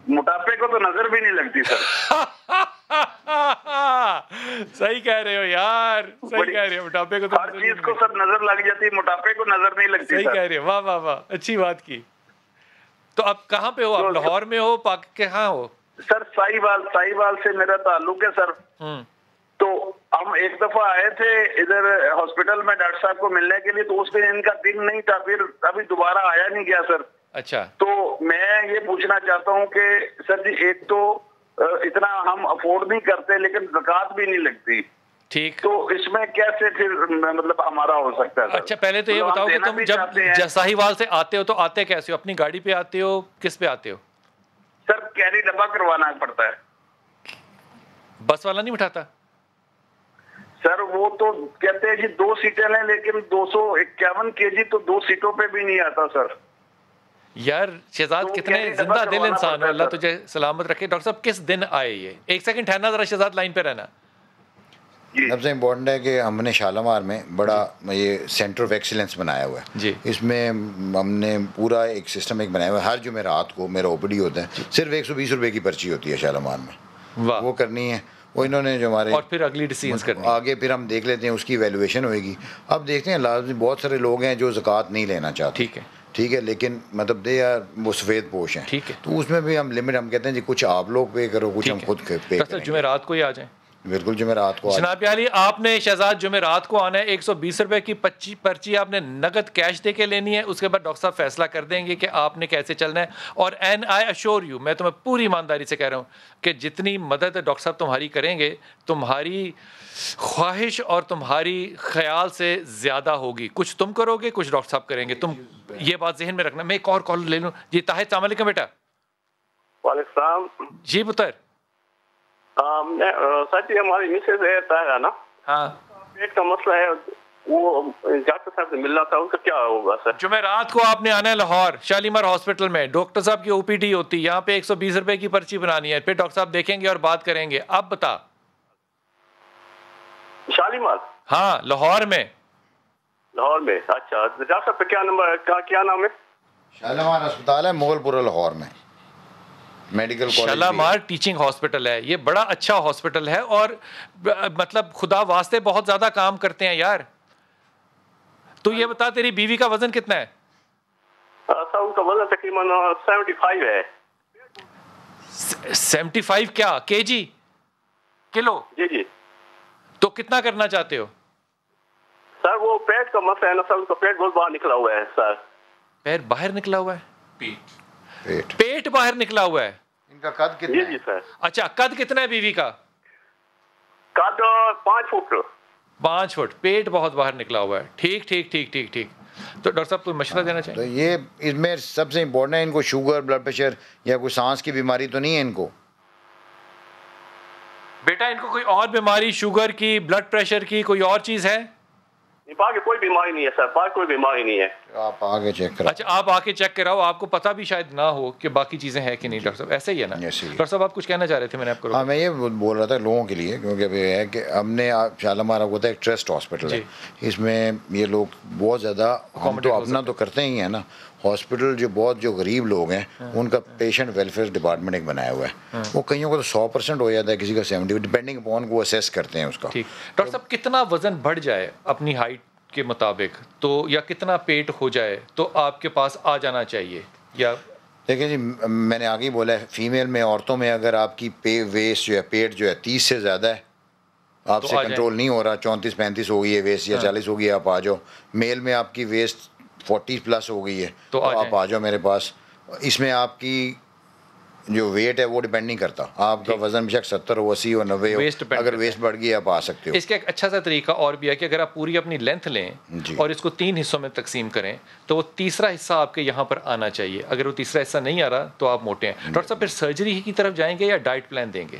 Speaker 9: موٹاپے کو تو نظر بھی نہیں لگتی سر.
Speaker 1: صحیح کہہ رہے ہو یار, صحیح کہہ رہے ہو. موٹاپے کو تو
Speaker 9: ہر چیز کو سر نظر لگ جاتی, موٹاپے کو نظر نہیں لگتی.
Speaker 1: صحیح کہہ رہے ہو, واہ واہ واہ, اچھی بات کی. تو اب کہاں پہ ہو آپ؟ لاہور میں ہو, کہاں ہو؟
Speaker 9: سر ساہیوال سے میرا تعلق ہے سر. تو ہم ایک دفعہ آئے تھے ادھر ہاسپٹل میں ڈاکٹر صاحب کو ملنے کے لیے, تو اس دن ان کا دن نہیں تھا, پھر ابھی دوبارہ آیا نہیں گیا سر.
Speaker 1: اچھا,
Speaker 9: تو میں یہ پوچھنا چاہتا ہوں کہ سر جی, ایک تو اتنا ہم افورڈ نہیں کرتے, لیکن زکوٰۃ بھی نہیں لگتی.
Speaker 1: ٹھیک,
Speaker 9: تو اس میں کیسے پھر مطلب ہمارا ہو سکتا ہے؟
Speaker 1: اچھا پہلے تو یہ بتاؤ کہ تم جب ساہیوال سے آتے ہو تو آتے کیسے ہو؟ اپنی گاڑی پہ آتے ہو, کس پہ آتے ہو؟
Speaker 9: سر کیری ڈبہ کروانا پڑتا ہے.
Speaker 1: بس والا نہیں اٹھاتا؟
Speaker 9: سر وہ تو کہتے ہیں جی 2 سیٹیں لیں, لیکن 251 kg تو 2 سیٹوں پہ بھی نہیں آتا سر.
Speaker 1: یار شہزاد کتنے زندہ دل انسان ہو, اللہ تجھے سلامت رکھے. ڈاکٹر صاحب کس دن آئے یہ؟ ایک سیکنڈ ٹھہرنا ذرا شہزاد, لائن پہ رہنا.
Speaker 2: سب سے امپورٹنٹ ہے کہ ہم نے شالمار میں بڑا یہ سینٹر آف ایکسیلنس بنایا ہوا ہے
Speaker 1: جی.
Speaker 2: اس میں ہم نے پورا ایک سسٹم ایک بنایا ہوا ہے. ہر جمعرات کو میرا او پی ڈی ہوتا ہے, صرف 120 روپے کی پرچی ہوتی ہے شالمار میں, وہ کرنی ہے. وہ انہوں نے جو ہمارے
Speaker 1: اور پھر اگلی ڈیسیژنز کرنی
Speaker 2: آگے پھر ہم دیکھ لیتے ہیں, اس کی ایویلویشن ہوئے گی. اب دیکھتے ہیں لازمی بہت سارے لوگ ہیں جو زکوٰۃ نہیں لینا چاہتے, ٹھیک ہے, لیکن مطلب دے یار وہ سفید پوش ہیں,
Speaker 1: ٹھیک ہے,
Speaker 2: تو اس میں بھی ہم لمٹ ہم کہتے ہیں جی کچھ آپ لوگ پے کرو, کچھ ہم خود پے کریں.
Speaker 1: جمعرات کو ہی آ جائیں.
Speaker 2: بالکل جمعرات کو.
Speaker 1: جناب علی آپ نے شہزاد جمعرات کو آنا ہے, 120 روپے کی پرچی آپ نے نقد کیش دے کے لینی ہے. اس کے بعد ڈاکٹر صاحب فیصلہ کر دیں گے کہ آپ نے کیسے چلنا ہے. اور اینڈ آئی اشور یو, میں تمہیں پوری ایمانداری سے کہہ رہا ہوں کہ جتنی مدد ڈاکٹر صاحب تمہاری کریں گے, تمہاری خواہش اور تمہاری خیال سے زیادہ ہوگی. کچھ تم کرو گے, کچھ ڈاکٹر صاحب کریں گے, تم یہ بات ذہن میں رکھنا. میں ایک اور کال لے لوں. جی طاہر, السلام علیکم بیٹا.
Speaker 10: وعلیکم السلام.
Speaker 1: جی پتر.
Speaker 10: سچ یہ ہماری مسز ہے طاہرہ نا,
Speaker 1: ہاں,
Speaker 10: پیٹ کا مسئلہ ہے, وہ ڈاکٹر صاحب سے ملنا تھا, ان کا کیا ہوگا سر؟
Speaker 1: جمعرات کو آپ نے آنا ہے لاہور شالیمار ہاسپٹل میں, ڈاکٹر صاحب کی او پی ڈی ہوتی ہے یہاں پہ, 120 روپے کی پرچی بنانی ہے, پھر ڈاکٹر صاحب دیکھیں گے اور بات کریں گے. اب بتا.
Speaker 10: شالیمار؟
Speaker 1: ہاں لاہور میں.
Speaker 10: لاہور میں, اچھا. ڈاکٹر صاحب کا کیا نمبر, کیا نام ہے؟
Speaker 2: شالیمار اسپتال ہے مغل پورہ لاہور میں, medical college.
Speaker 1: Shalimar teaching hospital ہے, یہ بڑا اچھا ہاسپٹل ہے, اور مطلب خدا واسطے بہت زیادہ کام کرتے ہیں یار. تو یہ بتا تیری بیوی کا وزن کتنا ہے؟
Speaker 10: سر ان کا وزن تقریباً 75 ہے.
Speaker 1: 75 کیا کے جی, کلو؟
Speaker 10: جی جی.
Speaker 1: تو کتنا کرنا چاہتے ہو؟
Speaker 10: سر وہ پیٹ کا مسئلہ ہے نا سر, ان کا پیٹ بہت باہر نکلا ہوا ہے سر.
Speaker 1: پیر باہر نکلا ہوا ہے؟ پیٹ باہر نکلا ہوا ہے.
Speaker 2: ان کا قد کتنا ہے؟
Speaker 10: جی سر.
Speaker 1: اچھا, قد کتنا ہے بیوی کا؟
Speaker 10: قد 5 فٹ.
Speaker 1: 5 فٹ, پیٹ بہت باہر نکلا ہوا ہے. ٹھیک ٹھیک ٹھیک ٹھیک ٹھیک. تو ڈاکٹر صاحب کوئی مشورہ دینا چاہیں؟
Speaker 2: تو یہ اس میں سب سے امپورٹنٹ ہے, ان کو شوگر, بلڈ پریشر یا کوئی سانس کی بیماری تو نہیں ہے ان کو؟
Speaker 1: بیٹا ان کو کوئی اور بیماری, شوگر کی, بلڈ پریشر کی, کوئی اور چیز ہے؟
Speaker 10: باقی کوئی بیماری نہیں ہے سر, باقی کوئی بیماری نہیں ہے.
Speaker 2: آپ آگے چیک کراؤ.
Speaker 1: اچھا آپ آ کے چیک کراؤ, آپ کو پتہ بھی شاید نہ ہو کہ باقی چیزیں ہیں کہ نہیں. ڈاکٹر صاحب ایسا ہی ہے نا؟ ڈاکٹر صاحب آپ کچھ کہنا چاہ رہے تھے, میں نے آپ کو.
Speaker 2: ہاں میں یہ بول رہا تھا لوگوں کے لیے, کیونکہ ابھی ہے کہ ہم نے شالمار ہوتا ہے ایک ٹرسٹ ہاسپٹل ہے, اس میں یہ لوگ بہت زیادہ, ہم تو اپنا تو کرتے ہی ہیں نا, ہاسپٹل جو غریب لوگ ہیں ان کا پیشنٹ ویلفیئر ڈپارٹمنٹ ایک بنایا ہوا ہے. وہ کئیوں کا تو 100% ہو جاتا ہے, کسی کا 70%, ڈپینڈنگ اپون کو اسیس کرتے ہیں اس کا.
Speaker 1: ڈاکٹر صاحب کتنا وزن بڑھ جائے اپنی ہائٹ کے مطابق تو, یا کتنا پیٹ ہو جائے تو آپ کے پاس آ جانا چاہیے؟ یا
Speaker 2: دیکھیں جی میں نے آگے ہی بولا ہے, فیمیل میں, عورتوں میں اگر آپ کی ویسٹ جو ہے, پیٹ جو ہے 30 سے زیادہ ہے, آپ سے کنٹرول نہیں ہو رہا, 34-35 ہو گئی ہے ویسٹ یا 40 ہو گئی ہے, آپ آ جاؤ. میل میں آپ کی ویسٹ 40+ ہو گئی ہے تو آپ آ جاؤ میرے پاس. اس میں آپ کی جو ویٹ ہے وہ ڈیپینڈ نہیں کرتا, آپ کا وزن بے شک 70 ہو, 80 ہو, 90 ہو, اگر ویسٹ بڑھ گئی آپ آ سکتے ہو.
Speaker 1: اس کا ایک اچھا سا طریقہ اور بھی ہے کہ اگر آپ پوری اپنی لینتھ لیں اور اس کو 3 حصوں میں تقسیم کریں تو وہ تیسرا حصہ آپ کے یہاں پر آنا چاہیے. اگر وہ تیسرا حصہ نہیں آ رہا تو آپ موٹے ہیں. ڈاکٹر صاحب پھر سرجری کی طرف جائیں گے یا ڈائٹ پلان دیں گے؟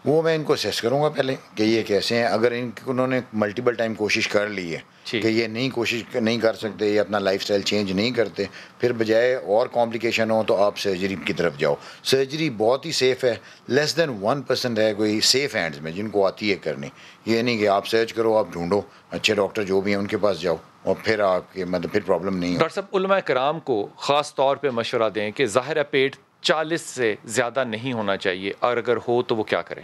Speaker 2: وہ میں ان کو اسیس کروں گا پہلے کہ یہ کیسے ہیں. اگر انہوں نے ملٹیپل ٹائم کوشش کر لی ہے کہ یہ کوشش نہیں کر سکتے, یہ اپنا لائف سٹائل چینج نہیں کرتے, پھر بجائے اور کمپلیکیشن ہو تو آپ سرجری کی طرف جاؤ. سرجری بہت ہی سیف ہے, لیس دین 1% ہے کوئی سیف ہینڈز میں جن کو آتی ہے کرنی. یہ نہیں کہ آپ سرچ کرو, آپ ڈھونڈو اچھے ڈاکٹر جو بھی ہیں ان کے پاس جاؤ اور پھر آپ کے مطلب پھر پرابلم نہیں ہو.
Speaker 1: ڈاکٹر صاحب علماء کرام کو خاص طور پہ مشورہ دیں کہ ظاہر ہے پیٹ 40 سے زیادہ نہیں ہونا چاہیے, اور اگر ہو تو وہ کیا کریں؟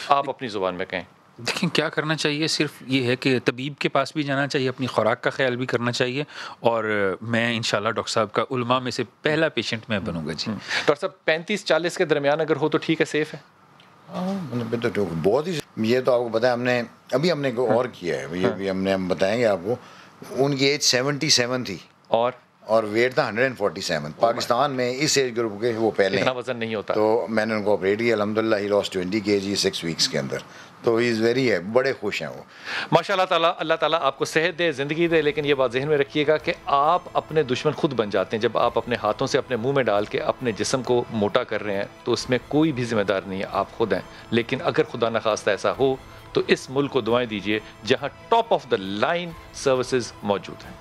Speaker 1: آپ اپنی زبان میں کہیں.
Speaker 5: دیکھیں کیا کرنا چاہیے, صرف یہ ہے کہ طبیب کے پاس بھی جانا چاہیے, اپنی خوراک کا خیال بھی کرنا چاہیے, اور میں انشاءاللہ ڈاکٹر صاحب کا علماء میں سے پہلا پیشنٹ میں بنوں گا. جی
Speaker 1: ڈاکٹر صاحب 35-40 کے درمیان اگر ہو تو ٹھیک ہے, سیف ہے؟
Speaker 2: بہت ہی. یہ تو آپ کو بتائیں, ہم نے اور کیا ہے, یہ بھی ہم بتائیں گے آپ کو. ان کی ایج 77 تھی اور ویٹ تھا 147. پاکستان میں اس ایج گروپ کے وہ پہلے
Speaker 1: اتنا وزن نہیں ہوتا,
Speaker 2: تو میں نے ان کو آپریٹ کیا, الحمدللہ ہی لاس 20 kg 6 ویکس کے اندر. تو از ویری ہے, بڑے خوش ہیں وہ
Speaker 1: ماشاء اللہ تعالیٰ. اللہ تعالیٰ آپ کو صحت دے, زندگی دے, لیکن یہ بات ذہن میں رکھیے گا کہ آپ اپنے دشمن خود بن جاتے ہیں. جب آپ اپنے ہاتھوں سے اپنے منہ میں ڈال کے اپنے جسم کو موٹا کر رہے ہیں تو اس میں کوئی بھی ذمہ دار نہیں ہے, آپ خود ہیں. لیکن اگر خدا نخواستہ ایسا ہو تو اس ملک کو دعائیں دیجیے جہاں top of the line services موجود ہیں.